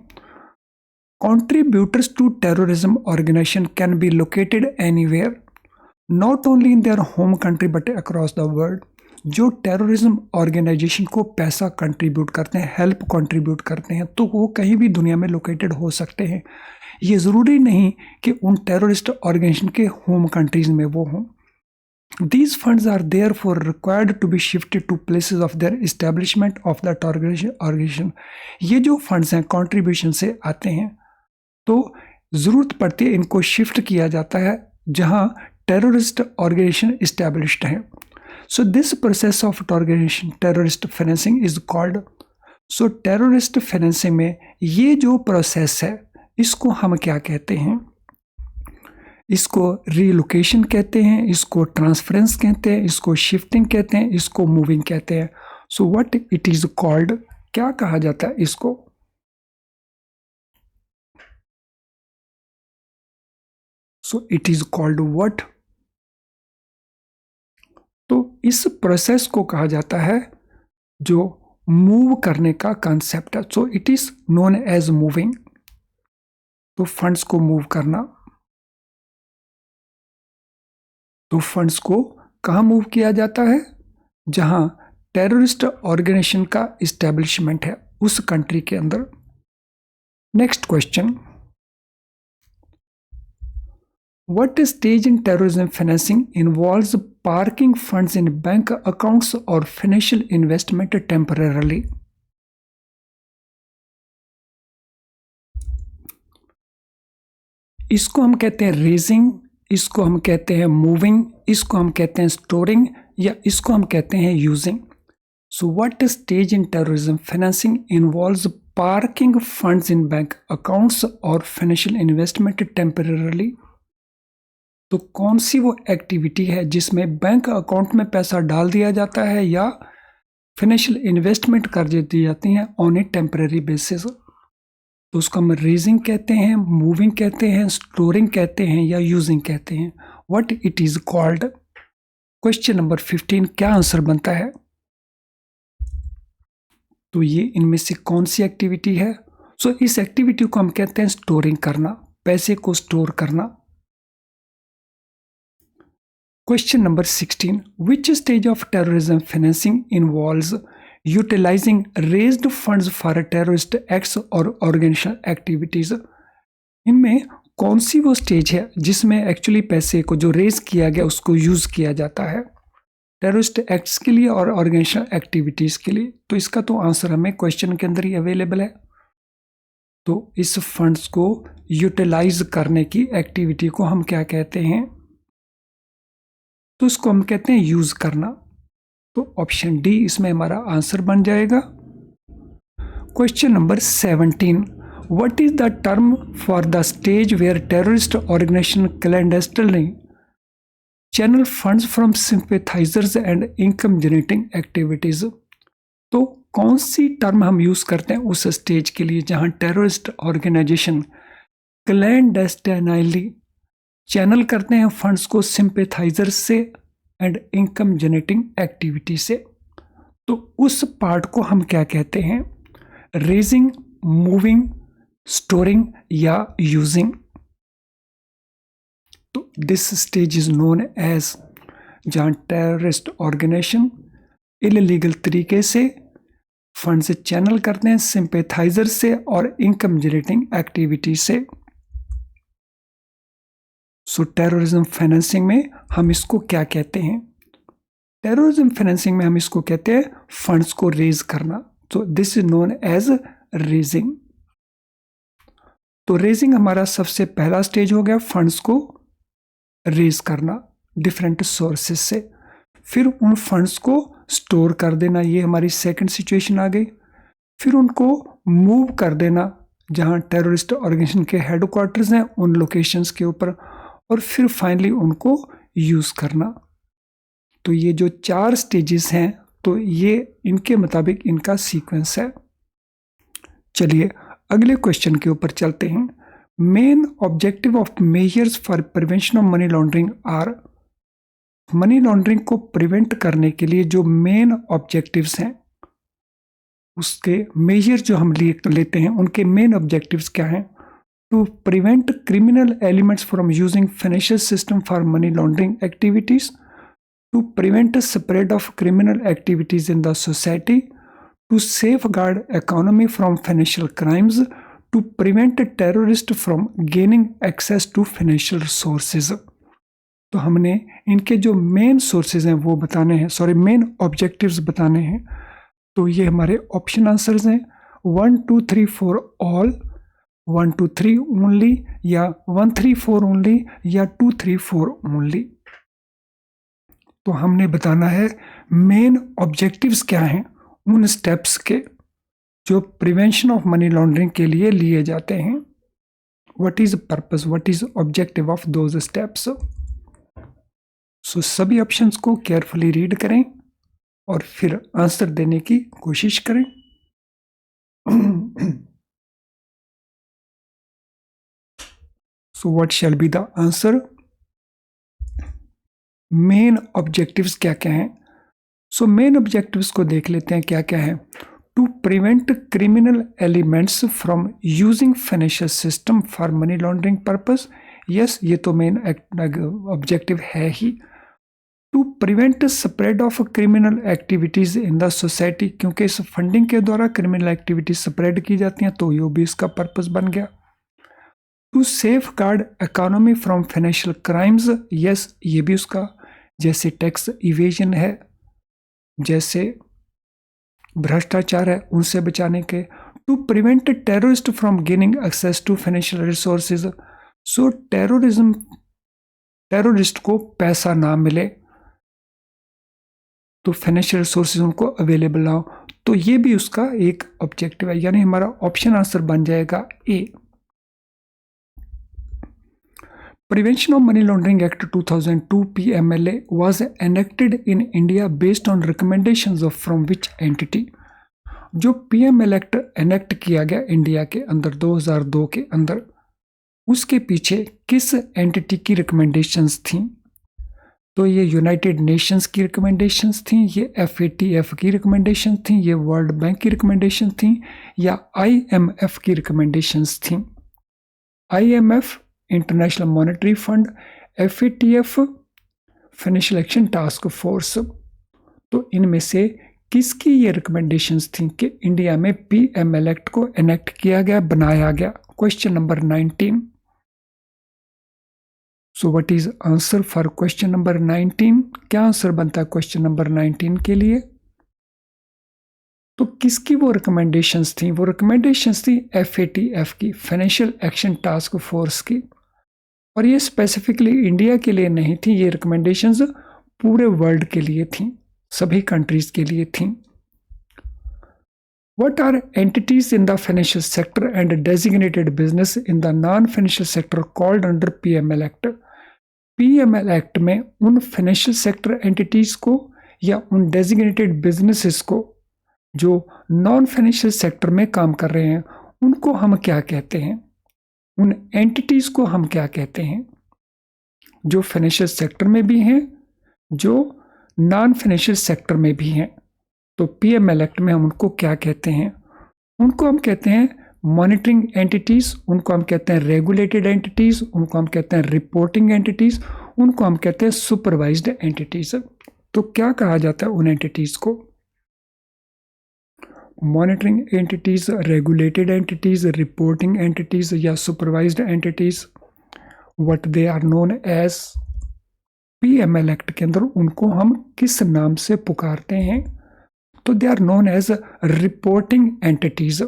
Contributors to terrorism organization can be located anywhere, not only in their home country but across the world. जो टेररिज्म ऑर्गेनाइजेशन को पैसा कंट्रीब्यूट करते हैं, हेल्प कंट्रीब्यूट करते हैं, तो वो कहीं भी दुनिया में लोकेटेड हो सकते हैं। ये ज़रूरी नहीं कि उन टेररिस्ट ऑर्गेनाइजेशन के होम कंट्रीज में वो हों। These funds are therefore required to be shifted to places of their establishment of that organization. ये जो फंड्स हैं कंट्रीब्यूशन से आते हैं, तो ज़रूरत पड़ती है इनको शिफ्ट किया जाता है जहां टेररिस्ट ऑर्गेनाइजेशन इस्टेब्लिश्ड हैं। So this process of organisation terrorist financing is called. So terrorist financing में ये जो प्रोसेस है इसको हम क्या कहते हैं। इसको रीलोकेशन कहते हैं, इसको ट्रांसफरेंस कहते हैं, इसको शिफ्टिंग कहते हैं, इसको मूविंग कहते हैं। So what it is called, क्या कहा जाता है इसको। सो इट इज कॉल्ड व्हाट। तो इस प्रोसेस को कहा जाता है जो मूव करने का कंसेप्ट है। So it is known as moving. तो फंड्स को मूव करना, तो फंड्स को कहाँ मूव किया जाता है, जहां टेररिस्ट ऑर्गेनाइजेशन का इस्टेब्लिशमेंट है उस कंट्री के अंदर। Next question, what stage in terrorism financing involves parking funds in bank accounts और फाइनेंशियल इन्वेस्टमेंट टेम्पररली। इसको हम कहते हैं रेजिंग, इसको हम कहते हैं मूविंग, इसको हम कहते हैं स्टोरिंग, या इसको हम कहते हैं using. So what stage in terrorism financing involves parking funds in bank accounts और फाइनेंशियल इन्वेस्टमेंट टेम्पररली। तो कौन सी वो एक्टिविटी है जिसमें बैंक अकाउंट में पैसा डाल दिया जाता है या फाइनेंशियल इन्वेस्टमेंट कर दी जाती हैं ऑन ए टेम्पररी बेसिस। तो उसको हम रेजिंग कहते हैं, मूविंग कहते हैं, स्टोरिंग कहते हैं या यूजिंग कहते हैं। What it is called. Question number 15 क्या आंसर बनता है। तो ये इनमें से कौन सी एक्टिविटी है। सो इस एक्टिविटी को हम कहते हैं स्टोरिंग करना, पैसे को स्टोर करना। Question number 16, which stage of terrorism financing involves utilising raised funds for terrorist acts और ऑर्गेनाइजेशन एक्टिविटीज। इनमें कौन सी वो स्टेज है जिसमें एक्चुअली पैसे को जो रेज किया गया उसको यूज किया जाता है टेररिस्ट एक्ट्स के लिए और ऑर्गेनाइजेशन एक्टिविटीज के लिए? तो इसका तो आंसर हमें क्वेश्चन के अंदर ही अवेलेबल है। तो इस फंड्स को यूटिलाइज करने की एक्टिविटी को हम क्या कहते हैं? तो इसको हम कहते हैं यूज करना। तो ऑप्शन डी इसमें हमारा आंसर बन जाएगा। Question number 17, what is the term for the stage where terrorist organisation clandestinely channel funds from sympathisers and income generating activities? तो कौन सी टर्म हम यूज करते हैं उस स्टेज के लिए जहां टेररिस्ट ऑर्गेनाइजेशन क्लैंडेस्टिनली चैनल करते हैं फंड्स को सिंपैथाइजर्स से एंड इनकम जनरेटिंग एक्टिविटी से? तो उस पार्ट को हम क्या कहते हैं? रेजिंग, मूविंग, स्टोरिंग या यूजिंग? तो this stage is known as जहां टेररिस्ट ऑर्गेनाइजेशन इलीगल तरीके से फंड से चैनल करते हैं सिंपैथाइजर से और इनकम जनरेटिंग एक्टिविटी से। सो टेररिज्म फाइनेंसिंग में हम इसको क्या कहते हैं? टेररिज्म फाइनेंसिंग में हम इसको कहते हैं फंड्स को रेज करना। तो this is known as raising. तो रेजिंग हमारा सबसे पहला स्टेज हो गया, फंड्स को रेज करना डिफरेंट सोर्सेस से, फिर उन फंड्स को स्टोर कर देना, ये हमारी सेकंड सिचुएशन आ गई। फिर उनको मूव कर देना जहां टेररिस्ट ऑर्गेनाइजेशन के हेडक्वार्टर्स हैं उन लोकेशंस के ऊपर, और फिर फाइनली उनको यूज करना। तो ये जो 4 स्टेजेस हैं तो ये इनके मुताबिक इनका सीक्वेंस है। चलिए अगले क्वेश्चन के ऊपर चलते हैं। Main objective of measures for prevention of money laundering are? Money laundering को प्रिवेंट करने के लिए जो मेन ऑब्जेक्टिव्स हैं उसके मेजर जो हम लेते हैं उनके मेन ऑब्जेक्टिव्स क्या हैं? To prevent criminal elements from using financial system for money laundering activities, to prevent spread of criminal activities in the society, to safeguard economy from financial crimes, to prevent terrorist from gaining access to financial resources. तो हमने इनके जो main sources हैं वो बताने हैं, main objectives बताने हैं। तो ये हमारे ऑप्शन आंसर्स हैं 1 2 3 4 ऑल, 1 2 3 ओनली, या 1 3 4 ओनली, या 2 3 4 ओनली। तो हमने बताना है मेन ऑब्जेक्टिव्स क्या हैं उन स्टेप्स के जो प्रिवेंशन ऑफ मनी लॉन्ड्रिंग के लिए लिए जाते हैं। What is purpose, what is objective of those steps? So सभी ऑप्शंस को केयरफुली रीड करें और फिर आंसर देने की कोशिश करें। So what shall be the answer? Main objectives क्या क्या हैं? सो मेन ऑब्जेक्टिव्स को देख लेते हैं क्या क्या है। To prevent criminal elements from using financial system for money laundering purpose, yes ये तो मेन ऑब्जेक्टिव है ही। To prevent spread of criminal activities in the society, क्योंकि इस फंडिंग के द्वारा क्रिमिनल एक्टिविटीज स्प्रेड की जाती हैं, तो ये भी इसका पर्पस बन गया। To safeguard economy from financial crimes, yes ये भी उसका, जैसे टैक्स इवेजन है, जैसे भ्रष्टाचार है, उनसे बचाने के। To prevent terrorist from gaining access to financial resources, so terrorist को पैसा ना मिले तो फाइनेंशियल रिसोर्सेज उनको अवेलेबल ना हो, तो ये भी उसका एक ऑब्जेक्टिव है, यानी हमारा ऑप्शन आंसर बन जाएगा ए। Prevention of Money Laundering Act 2002 PMLA was enacted in India based on recommendations of from which entity? जो PML एक्ट एनेक्ट किया गया इंडिया के अंदर 2002 के अंदर, उसके पीछे किस एंटिटी की रिकमेंडेशंस थी? तो ये यूनाइटेड नेशंस की रिकमेंडेशंस थी, ये FATF की रिकमेंडेशन थी, ये वर्ल्ड बैंक की रिकमेंडेशन थी, या IMF की रिकमेंडेशंस थी? IMF international monetary fund, FATF financial action task force. तो इनमें से किसकी ये रिकमेंडेशंस थी कि इंडिया में पीएमएल एक्ट को एनेक्ट किया गया, बनाया गया? Question number 19। So what is answer for question number 19? क्या आंसर बनता है क्वेश्चन नंबर 19 के लिए? तो किसकी वो रिकमेंडेशंस थी? वो रिकमेंडेशंस थी FATF की, फाइनेंशियल एक्शन टास्क फोर्स की। और ये स्पेसिफिकली इंडिया के लिए नहीं थी, ये रिकमेंडेशंस पूरे वर्ल्ड के लिए थी, सभी कंट्रीज के लिए थी। What are entities in the financial sector and designated business in the non-financial sector called under PML Act? PML Act में उन फाइनेंशियल सेक्टर एंटिटीज को या उन डेजिग्नेटेड बिजनेसेस को जो नॉन फाइनेंशियल सेक्टर में काम कर रहे हैं उनको हम क्या कहते हैं? उन एंटिटीज को हम क्या कहते हैं जो फाइनेंशियल सेक्टर में भी हैं, जो नॉन फाइनेंशियल सेक्टर में भी हैं? तो पीएमएल एक्ट में हम उनको क्या कहते हैं? उनको हम कहते हैं मॉनिटरिंग एंटिटीज, उनको हम कहते हैं रेगुलेटेड एंटिटीज, उनको हम कहते हैं रिपोर्टिंग एंटिटीज, उनको हम कहते हैं सुपरवाइज्ड एंटिटीज। तो क्या कहा जाता है उन एंटिटीज को? Monitoring entities, regulated entities, reporting entities या supervised entities, what they are known as. PML act के अंदर उनको हम किस नाम से पुकारते हैं? तो they are known as reporting entities.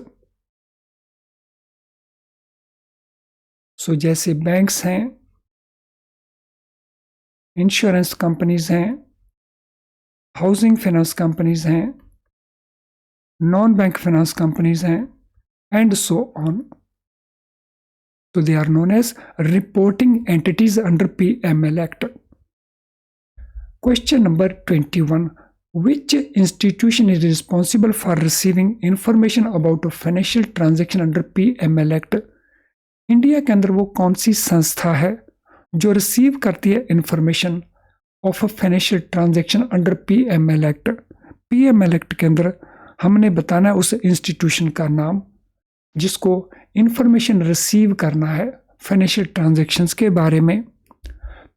So जैसे बैंक्स हैं, इंश्योरेंस कंपनीज हैं, हाउसिंग फाइनेंस कंपनीज हैं, नॉन बैंक फाइनेंस कंपनीज हैं एंड सो ऑन। तो they are known as reporting entities under PML act. Question number 21। Which institution is responsible for receiving information about a financial transaction under PML Act? India के अंदर वो कौन सी संस्था है जो receive करती है information of a financial transaction under PML act? PML act के अंदर हमने बताना है उस इंस्टीट्यूशन का नाम जिसको इंफॉर्मेशन रिसीव करना है फाइनेंशियल ट्रांजैक्शंस के बारे में।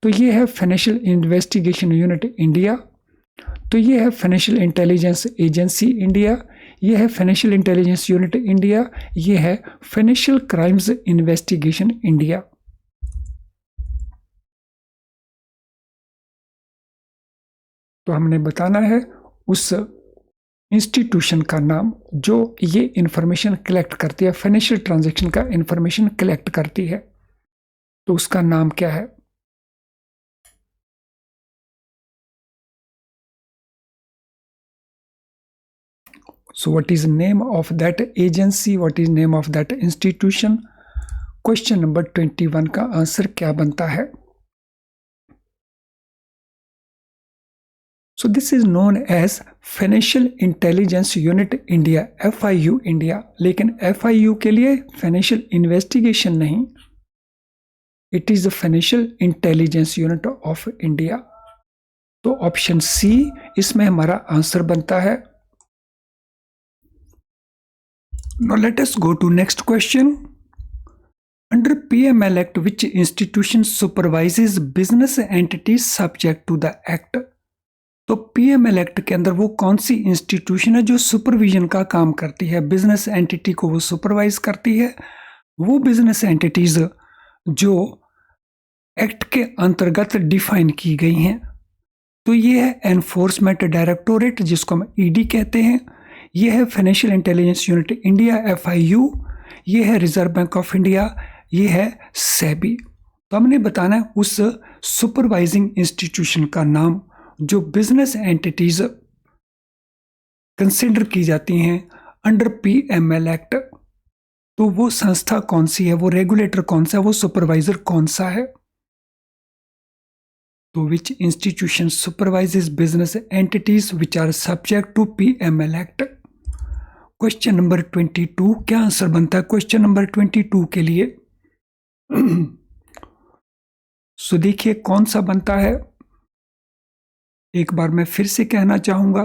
तो ये है फाइनेंशियल इन्वेस्टिगेशन यूनिट इंडिया, तो ये है फाइनेंशियल इंटेलिजेंस एजेंसी इंडिया, ये है फाइनेंशियल इंटेलिजेंस यूनिट इंडिया, ये है फाइनेंशियल क्राइम्स इन्वेस्टिगेशन इंडिया। तो हमने बताना है उस इंस्टीट्यूशन का नाम जो ये इंफॉर्मेशन कलेक्ट करती है, फाइनेंशियल ट्रांजैक्शन का इंफॉर्मेशन कलेक्ट करती है, तो उसका नाम क्या है? So what is name of that agency? What is name of that institution? Question number 21 का आंसर क्या बनता है? So this is known as Financial Intelligence Unit India, FIU India। लेकिन FIU के लिए फाइनेंशियल इन्वेस्टिगेशन नहीं, it is the financial intelligence unit of India. तो option C इसमें हमारा आंसर बनता है। Now let us go to next question. Under PML Act, which institution supervises business entities subject to the Act? तो PML Act के अंदर वो कौन सी इंस्टीट्यूशन है जो सुपरविजन का काम करती है, बिजनेस एंटिटी को वो सुपरवाइज करती है? वो बिजनेस एंटिटीज जो एक्ट के अंतर्गत डिफाइन की गई हैं। तो ये है एनफोर्समेंट डायरेक्टोरेट जिसको हम ईडी कहते हैं, ये है financial intelligence unit India FIU, ये है रिजर्व बैंक ऑफ इंडिया, ये है सेबी। तो हमने बताना है उस सुपरवाइजिंग इंस्टीट्यूशन का नाम जो बिजनेस एंटिटीज कंसिडर की जाती हैं अंडर पीएमएल एक्ट। तो वो संस्था कौन सी है, वो रेगुलेटर कौन सा है, वो सुपरवाइजर कौन सा है? तो which institution supervises business entities which are subject to PML act? Question number 22 क्या आंसर बनता है क्वेश्चन नंबर 22 के लिए? सो देखिए कौन सा बनता है। एक बार मैं फिर से कहना चाहूंगा,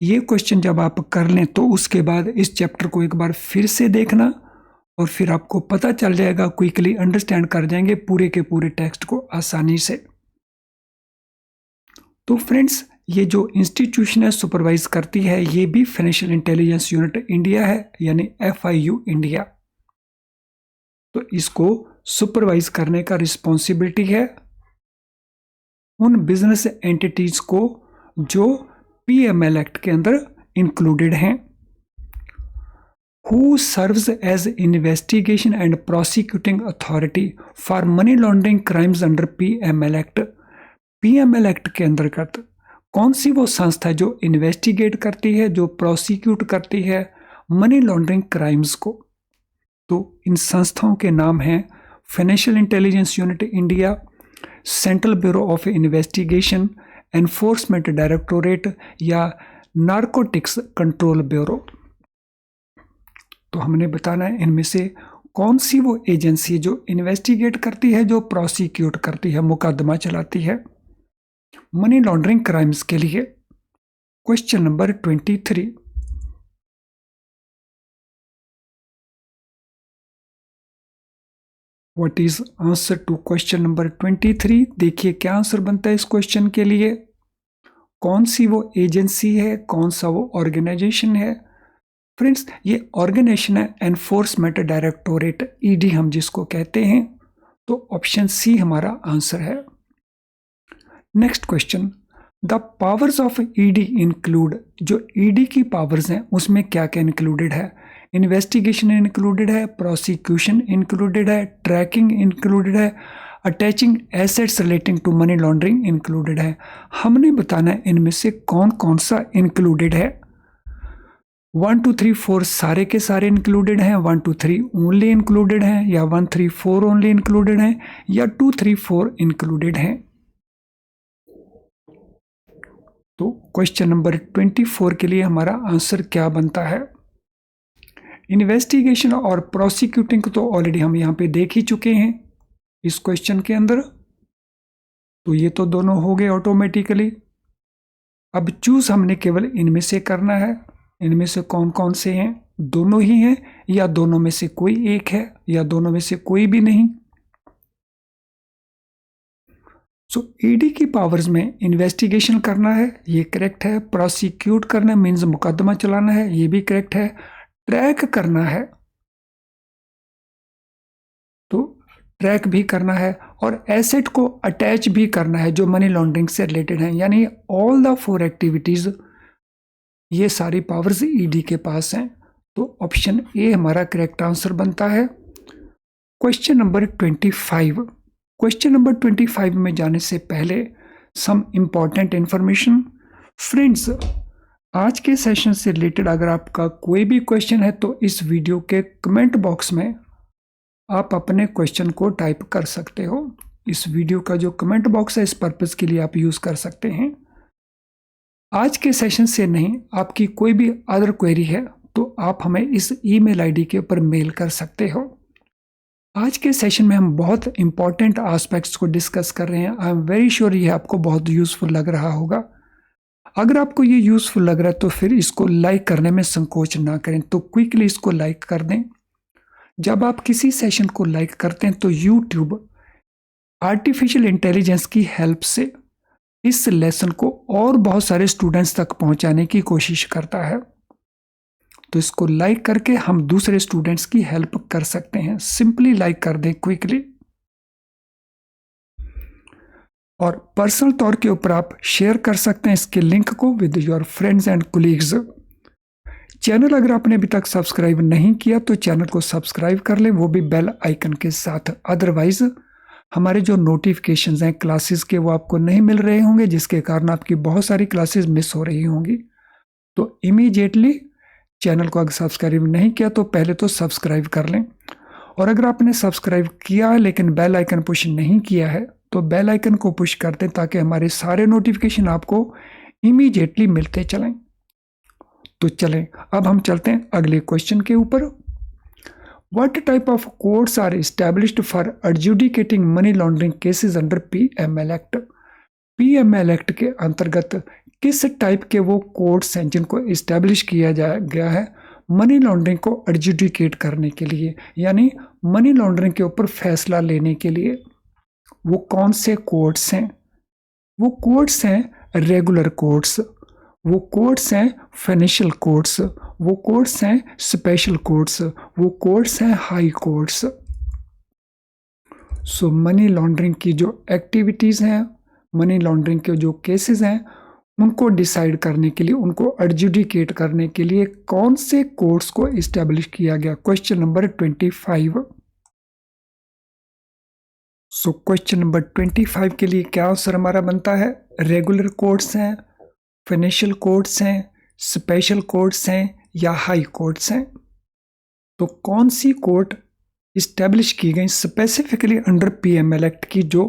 ये क्वेश्चन जब आप कर लें तो उसके बाद इस चैप्टर को एक बार फिर से देखना और फिर आपको पता चल जाएगा, क्विकली अंडरस्टैंड कर जाएंगे पूरे के पूरे टेक्स्ट को आसानी से। तो फ्रेंड्स ये जो इंस्टीट्यूशन है सुपरवाइज करती है, ये भी फाइनेंशियल इंटेलिजेंस यूनिट इंडिया है, यानी FIU इंडिया। तो इसको सुपरवाइज करने का रिस्पॉन्सिबिलिटी है उन बिजनेस एंटिटीज को जो PML एक्ट के अंदर इंक्लूडेड हैं। Who serves as investigation and prosecuting authority for money laundering crimes under PML act. PML act के अंतर्गत कौन सी वो संस्था है जो इन्वेस्टिगेट करती है, जो प्रोसिक्यूट करती है मनी लॉन्ड्रिंग क्राइम्स को? तो इन संस्थाओं के नाम हैं financial intelligence unit India, central bureau of investigation, enforcement directorate या नार्कोटिक्स कंट्रोल ब्यूरो। तो हमने बताना है इनमें से कौन सी वो एजेंसी जो इन्वेस्टिगेट करती है, जो प्रोसिक्यूट करती है, मुकदमा चलाती है मनी लॉन्ड्रिंग क्राइम्स के लिए। Question number 23, what is answer to question number 23? देखिए क्या आंसर बनता है इस क्वेश्चन के लिए। कौन सी वो एजेंसी है, कौन सा वो ऑर्गेनाइजेशन है? फ्रेंड्स, ये ऑर्गेनाइजेशन है एनफोर्समेंट डायरेक्टोरेट, ED हम जिसको कहते हैं। तो ऑप्शन सी हमारा आंसर है। Next question, the powers of ED include. जो ED की पावर्स हैं उसमें क्या क्या इंक्लूडेड है? इन्वेस्टिगेशन इंक्लूडेड है, प्रोसिक्यूशन इंक्लूडेड है, ट्रैकिंग इंक्लूडेड है, attaching assets relating to money laundering included है। हमने बताना है इनमें से कौन कौन सा इंक्लूडेड है। 1 2 3 4 सारे के सारे इंक्लूडेड हैं, 1 2 3 ओनली इंक्लूडेड हैं, या 1 3 4 ओनली इंक्लूडेड हैं, या 2 3 4 इंक्लूडेड हैं। तो क्वेश्चन नंबर 24 के लिए हमारा आंसर क्या बनता है? इन्वेस्टिगेशन और प्रोसिक्यूटिंग तो ऑलरेडी हम यहाँ पे देख ही चुके हैं इस क्वेश्चन के अंदर, तो ये तो दोनों हो गए ऑटोमेटिकली। अब चूज हमने केवल इनमें से करना है। इनमें से कौन कौन से हैं? दोनों ही हैं, या दोनों में से कोई एक है, या दोनों में से कोई भी नहीं। सो ED की पावर्स में इन्वेस्टिगेशन करना है, ये करेक्ट है। प्रोसिक्यूट करना मीन्स मुकदमा चलाना है, ये भी करेक्ट है। ट्रैक करना है, तो ट्रैक भी करना है, और एसेट को अटैच भी करना है जो मनी लॉन्ड्रिंग से रिलेटेड है। यानी ऑल द 4 एक्टिविटीज, ये सारी पावर्स ED के पास हैं। तो ऑप्शन ए हमारा करेक्ट आंसर बनता है। Question number 25। क्वेश्चन नंबर 25 में जाने से पहले सम इंपॉर्टेंट इंफॉर्मेशन। फ्रेंड्स, आज के सेशन से रिलेटेड अगर आपका कोई भी क्वेश्चन है तो इस वीडियो के कमेंट बॉक्स में आप अपने क्वेश्चन को टाइप कर सकते हो। इस वीडियो का जो कमेंट बॉक्स है इस पर्पस के लिए आप यूज कर सकते हैं। आज के सेशन से नहीं, आपकी कोई भी अदर क्वेरी है तो आप हमें इस ईमेल आईडी के ऊपर मेल कर सकते हो। आज के सेशन में हम बहुत इंपॉर्टेंट एस्पेक्ट्स को डिस्कस कर रहे हैं। आई एम वेरी श्योर ये आपको बहुत यूजफुल लग रहा होगा। अगर आपको ये यूजफुल लग रहा है तो फिर इसको लाइक करने में संकोच ना करें, तो क्विकली इसको लाइक कर दें। जब आप किसी सेशन को लाइक करते हैं तो यूट्यूब आर्टिफिशियल इंटेलिजेंस की हेल्प से इस लेसन को और बहुत सारे स्टूडेंट्स तक पहुंचाने की कोशिश करता है। तो इसको लाइक करके हम दूसरे स्टूडेंट्स की हेल्प कर सकते हैं। सिंपली लाइक कर दें क्विकली, और पर्सनल तौर के ऊपर आप शेयर कर सकते हैं इसके लिंक को with your friends and colleagues. Channel अगर आपने अभी तक सब्सक्राइब नहीं किया तो चैनल को सब्सक्राइब कर लें, वो भी बेल आइकन के साथ। अदरवाइज हमारे जो नोटिफिकेशंस हैं क्लासेस के वो आपको नहीं मिल रहे होंगे, जिसके कारण आपकी बहुत सारी क्लासेस मिस हो रही होंगी। तो इमीडिएटली चैनल को अगर सब्सक्राइब नहीं किया तो पहले तो सब्सक्राइब कर लें, और अगर आपने सब्सक्राइब किया है लेकिन बेल आइकन पुश नहीं किया है तो बेल आइकन को पुश कर दें ताकि हमारे सारे नोटिफिकेशन आपको इमीडिएटली मिलते चलें। तो चलें अब हम चलते हैं अगले क्वेश्चन के ऊपर। What type of courts are established for adjudicating money laundering cases under PML Act? PML act के अंतर्गत किस टाइप के वो कोर्ट्स हैं जिनको इस्टेब्लिश किया गया है मनी लॉन्ड्रिंग को एडजुडिकेट करने के लिए, यानी मनी लॉन्ड्रिंग के ऊपर फैसला लेने के लिए। वो कौन से कोर्ट्स हैं? वो कोर्ट्स हैं रेगुलर कोड्स, वो कोड्स हैं फाइनेंशियल कोड्स, वो कोड्स हैं स्पेशल कोड्स, वो कोड्स हैं हाई कोड्स। सो मनी लॉन्ड्रिंग की जो एक्टिविटीज़ हैं, मनी लॉन्ड्रिंग के जो केसेस हैं, उनको डिसाइड करने के लिए, उनको एडजुडिकेट करने के लिए कौन से कोड्स को इस्टेब्लिश किया गया। Question number 25। So question number 25 के लिए क्या आंसर हमारा बनता है? रेगुलर कोड्स हैं, फाइनेंशियल कोड्स हैं, स्पेशल कोड्स हैं या हाई कोड्स हैं। तो कौन सी कोड इस्टेब्लिश की गई स्पेसिफिकली अंडर पीएमएल एक्ट की जो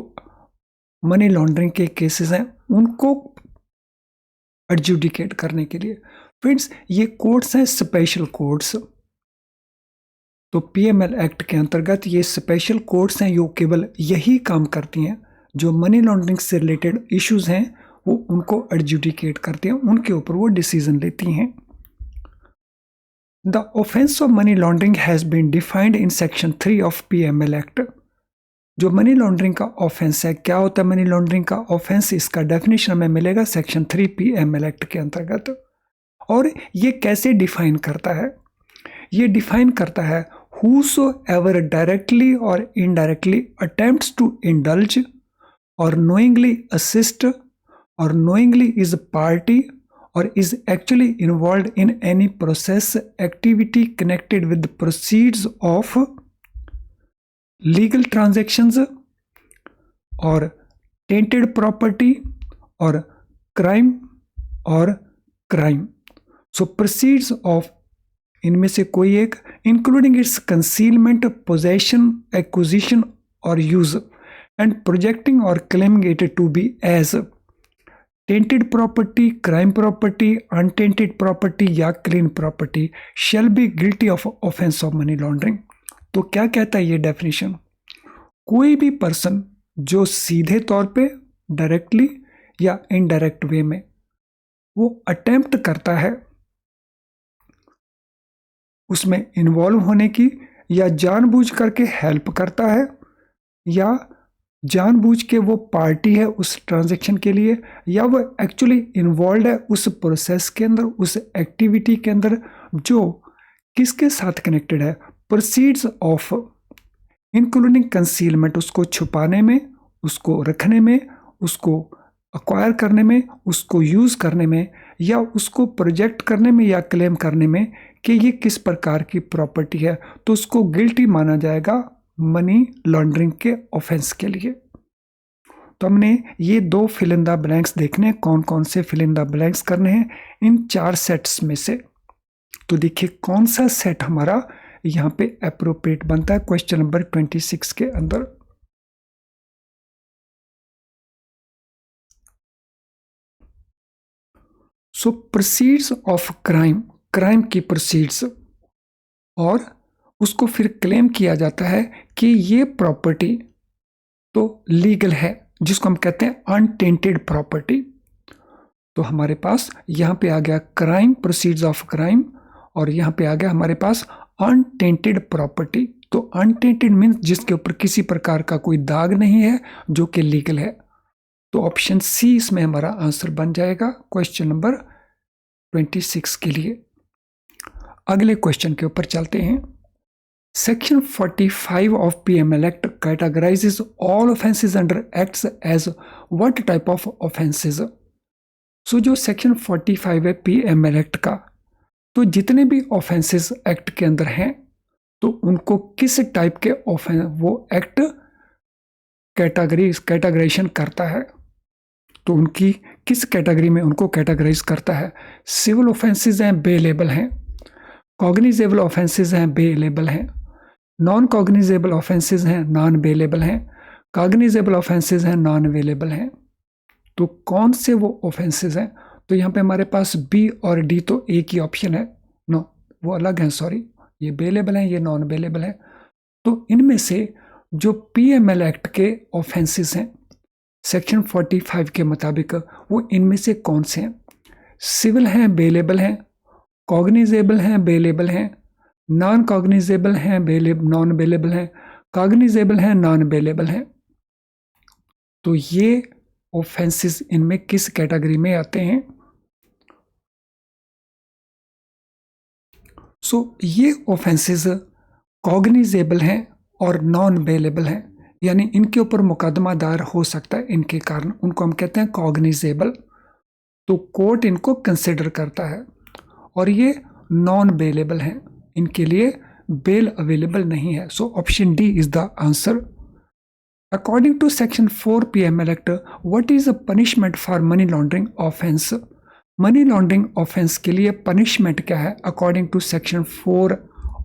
मनी लॉन्ड्रिंग के केसेस हैं उनको एडजुडिकेट करने के लिए? फ्रेंड्स, ये कोड्स हैं स्पेशल कोड्स। तो पीएमएल एक्ट के अंतर्गत ये स्पेशल कोड्स हैं, जो केवल यही काम करती हैं, जो मनी लॉन्ड्रिंग से रिलेटेड इश्यूज हैं वो उनको एडजुडिकेट करते हैं, उनके ऊपर वो डिसीजन लेती हैं। The offence of money laundering has been defined in section 3 of PML act. जो मनी लॉन्ड्रिंग का ऑफेंस है, क्या होता है मनी लॉन्ड्रिंग का ऑफेंस, इसका डेफिनेशन हमें मिलेगा सेक्शन 3 पीएमएल एक्ट के अंतर्गत। और ये कैसे डिफाइन करता है? ये डिफाइन करता है whosoever directly or indirectly attempts to indulge or knowingly assist or knowingly is a party or is actually involved in any process activity connected with the proceeds of legal transactions or tainted property or crime or crime. So proceeds of इनमें से कोई एक, including its concealment, possession, acquisition और use and projecting और claiming it to be as tainted property, crime property, untainted property या clean property shall be guilty of offence of money laundering. तो क्या कहता है ये डेफिनेशन? कोई भी पर्सन जो सीधे तौर पे, डायरेक्टली या इनडायरेक्ट वे में वो अटेम्प्ट करता है उसमें इन्वॉल्व होने की, या जानबूझ करके हेल्प करता है, या जानबूझ के वो पार्टी है उस ट्रांजैक्शन के लिए, या वो एक्चुअली इन्वॉल्व है उस प्रोसेस के अंदर, उस एक्टिविटी के अंदर जो किसके साथ कनेक्टेड है? प्रोसीड्स ऑफ, इंक्लूडिंग कंसीलमेंट, उसको छुपाने में, उसको रखने में, उसको अक्वायर करने में, उसको यूज़ करने में, या उसको प्रोजेक्ट करने में या क्लेम करने में कि ये किस प्रकार की प्रॉपर्टी है, तो उसको गिल्टी माना जाएगा मनी लॉन्ड्रिंग के ऑफेंस के लिए। तो हमने ये 2 फिल इन द ब्लैंक्स देखने हैं, कौन कौन से फिल इन द ब्लैंक्स करने हैं इन 4 सेट्स में से। तो देखिए कौन सा सेट हमारा यहाँ पे अप्रोप्रिएट बनता है क्वेश्चन नंबर 26 के अंदर। सो प्रोसीड्स ऑफ क्राइम, क्राइम की प्रोसीड्स, और उसको फिर क्लेम किया जाता है कि ये प्रॉपर्टी तो लीगल है, जिसको हम कहते हैं अनटेंटेड प्रॉपर्टी। तो हमारे पास यहाँ पे आ गया क्राइम, प्रोसीड्स ऑफ क्राइम, और यहाँ पे आ गया हमारे पास अनटेंटेड प्रॉपर्टी। तो अनटेंटेड मीन्स जिसके ऊपर किसी प्रकार का कोई दाग नहीं है, जो कि लीगल है। तो ऑप्शन सी इसमें हमारा आंसर बन जाएगा क्वेश्चन नंबर 26 के लिए। अगले क्वेश्चन के ऊपर चलते हैं। Section 45 of PML act categorises all offences under acts as what type of offences? So जो सेक्शन 45 है पीएमएल एक्ट का, तो जितने भी ऑफेंसेस एक्ट के अंदर हैं तो उनको किस टाइप के ऑफेंस वो एक्ट कैटेगराइजेशन करता है, तो उनकी किस कैटेगरी में उनको कैटेगराइज करता है? सिविल ऑफेंसेस हैं, बेलेबल हैं, कॉग्निजेबल ऑफेंसेस हैं, बेलेबल हैं, नॉन कॉग्निजेबल ऑफेंसेस हैं, नॉन बेलेबल हैं, कॉग्निजेबल ऑफेंसेस हैं, नॉन अवेलेबल हैं। तो कौन से वो ऑफेंसेस हैं? तो यहाँ पे हमारे पास बी और डी तो एक ही ऑप्शन है, नो वो अलग हैं, सॉरी, ये बेलेबल हैं, ये नॉन अवेलेबल हैं। तो इनमें से जो पीएमएल एक्ट के ऑफेंसेस हैं सेक्शन 45 के मुताबिक वो इनमें से कौन से हैं? सिविल हैं, बेलेबल हैं, कॉग्निजेबल हैं, बेलेबल हैं, नॉन कॉग्निजेबल हैं, नॉन बेलेबल हैं, कॉग्निजेबल हैं, नॉन बेलेबल हैं। तो ये ऑफेंसेस इनमें किस कैटेगरी में आते हैं? ये ऑफेंसेस कॉग्निजेबल हैं और नॉन बेलेबल हैं, यानी इनके ऊपर मुकदमा दायर हो सकता है इनके कारण, उनको हम कहते हैं कॉग्निजेबल। तो कोर्ट इनको कंसिडर करता है। और ये नॉन बेलेबल हैं, इनके लिए बेल अवेलेबल नहीं है। So option D is the answer. According to section 4 PML act, what is the punishment for money laundering offence? Money laundering offence के लिए पनिशमेंट क्या है according to section 4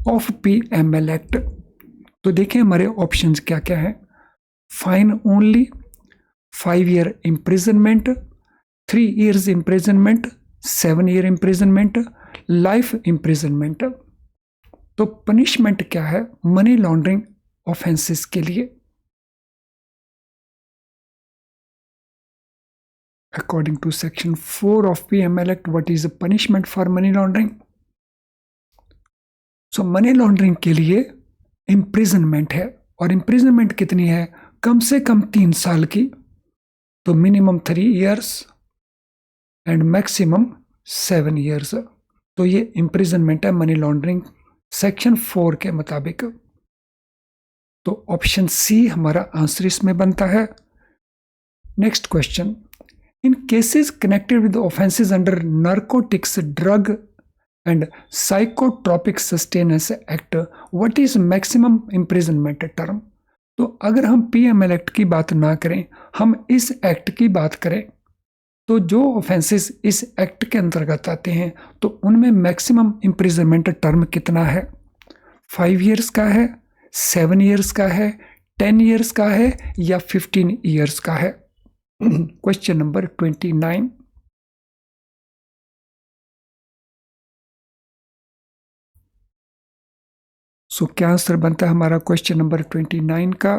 of PML act? तो देखें हमारे options क्या क्या है। Fine only, 5 year imprisonment, 3 years imprisonment, 7 year imprisonment, life imprisonment. तो पनिशमेंट क्या है मनी लॉन्ड्रिंग ऑफेंसेस के लिए? According to section 4 of PML act, what is the punishment for money laundering? So money laundering के लिए इम्प्रिजनमेंट है, और imprisonment कितनी है? कम से कम 3 साल की, तो minimum 3 years and maximum 7 years। तो ये इम्प्रिजनमेंट है मनी लॉन्ड्रिंग सेक्शन 4 के मुताबिक। तो ऑप्शन सी हमारा आंसर इसमें बनता है। Next question, in cases connected with offences under narcotics, drug and psychotropic sustenance act, what is maximum imprisonment term? तो अगर हम PML एक्ट की बात ना करें, हम इस एक्ट की बात करें, तो जो ऑफेंसेस इस एक्ट के अंतर्गत आते हैं तो उनमें मैक्सिमम इम्प्रिजनमेंट टर्म कितना है? 5 years का है, 7 years का है, 10 years का है, या 15 years का है? Question number 29। क्या आंसर बनता है हमारा क्वेश्चन नंबर 29 का?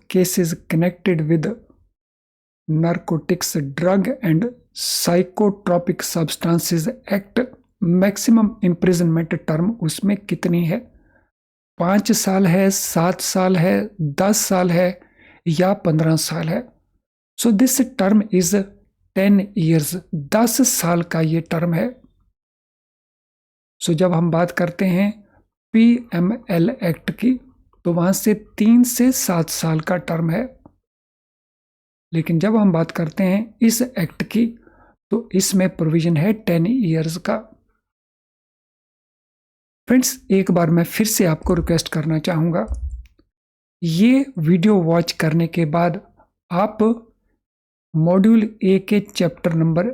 Cases connected with narcotics, drug and psychotropic substances act, maximum imprisonment term उसमें कितनी है? 5 साल है, 7 साल है, 10 साल है, या 15 साल है? दिस टर्म इज 10 years, 10 साल का ये टर्म है। जब हम बात करते हैं PML एक्ट की, तो वहां से 3 से 7 साल का टर्म है, लेकिन जब हम बात करते हैं इस एक्ट की, तो इसमें प्रोविजन है 10 years का। फ्रेंड्स, एक बार मैं फिर से आपको रिक्वेस्ट करना चाहूंगा, ये वीडियो वॉच करने के बाद आप मॉड्यूल ए के चैप्टर नंबर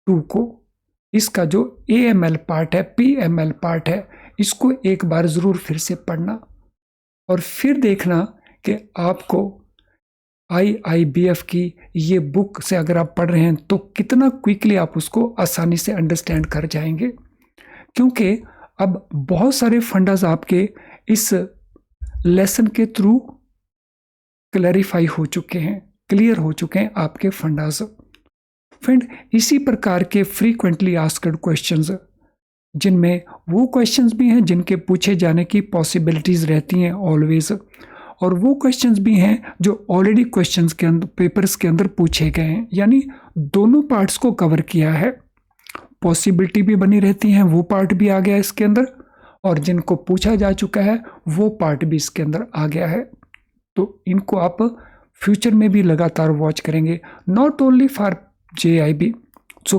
2 को, इसका जो AML पार्ट है, PML पार्ट है, इसको एक बार ज़रूर फिर से पढ़ना, और फिर देखना कि आपको IIBF की ये बुक से अगर आप पढ़ रहे हैं तो कितना क्विकली आप उसको आसानी से अंडरस्टैंड कर जाएंगे। क्योंकि अब बहुत सारे फंडास आपके इस लेसन के थ्रू क्लैरिफाई हो चुके हैं, क्लियर हो चुके हैं आपके फंडास। फ्रेंड, इसी प्रकार के फ्रीक्वेंटली आस्क्ड क्वेश्चंस, जिनमें वो क्वेश्चंस भी हैं जिनके पूछे जाने की पॉसिबिलिटीज़ रहती हैं ऑलवेज, और वो क्वेश्चंस भी हैं जो ऑलरेडी क्वेश्चंस के अंदर, पेपर्स के अंदर पूछे गए हैं, यानी दोनों पार्ट्स को कवर किया है। पॉसिबिलिटी भी बनी रहती हैं, वो पार्ट भी आ गया इसके अंदर, और जिनको पूछा जा चुका है वो पार्ट भी इसके अंदर आ गया है। तो इनको आप फ्यूचर में भी लगातार वॉच करेंगे, नॉट ओनली फॉर JIB।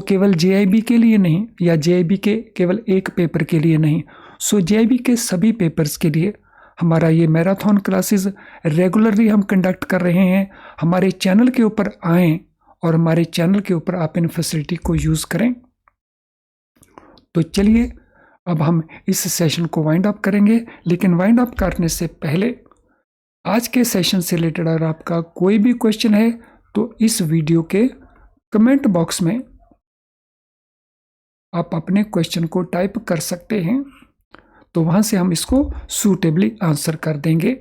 केवल JIB के लिए नहीं, या JIB के केवल एक पेपर के लिए नहीं, JIB के सभी पेपर्स के लिए हमारा ये मैराथन क्लासेस रेगुलरली हम कंडक्ट कर रहे हैं। हमारे चैनल के ऊपर आएँ और हमारे चैनल के ऊपर आप इन फैसिलिटी को यूज़ करें। तो चलिए अब हम इस सेशन को वाइंड अप करेंगे, लेकिन वाइंड अप करने से पहले आज के सेशन से रिलेटेड अगर आपका कोई भी क्वेश्चन है तो इस वीडियो के कमेंट बॉक्स में आप अपने क्वेश्चन को टाइप कर सकते हैं, तो वहां से हम इसको सूटेबली आंसर कर देंगे।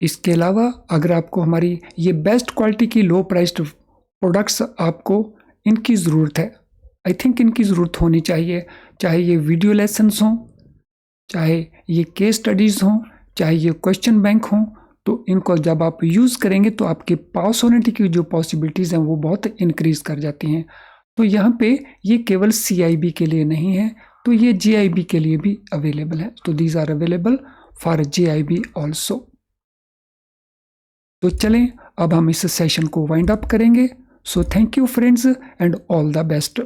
इसके अलावा अगर आपको हमारी ये बेस्ट क्वालिटी की लो प्राइस्ड प्रोडक्ट्स आपको इनकी ज़रूरत है, आई थिंक इनकी ज़रूरत होनी चाहिए, चाहे ये वीडियो लेसन्स हों, चाहे ये केस स्टडीज़ हों, चाहे ये क्वेश्चन बैंक हों। तो इनको जब आप यूज़ करेंगे तो आपके पास होने की जो पॉसिबिलिटीज़ हैं वो बहुत इंक्रीज़ कर जाती हैं। तो यहाँ पे ये केवल CIB के लिए नहीं है, तो ये JIB के लिए भी अवेलेबल है। तो these are available for JIB also. तो चलें अब हम इस सेशन को वाइंड अप करेंगे। So thank you friends and all the best.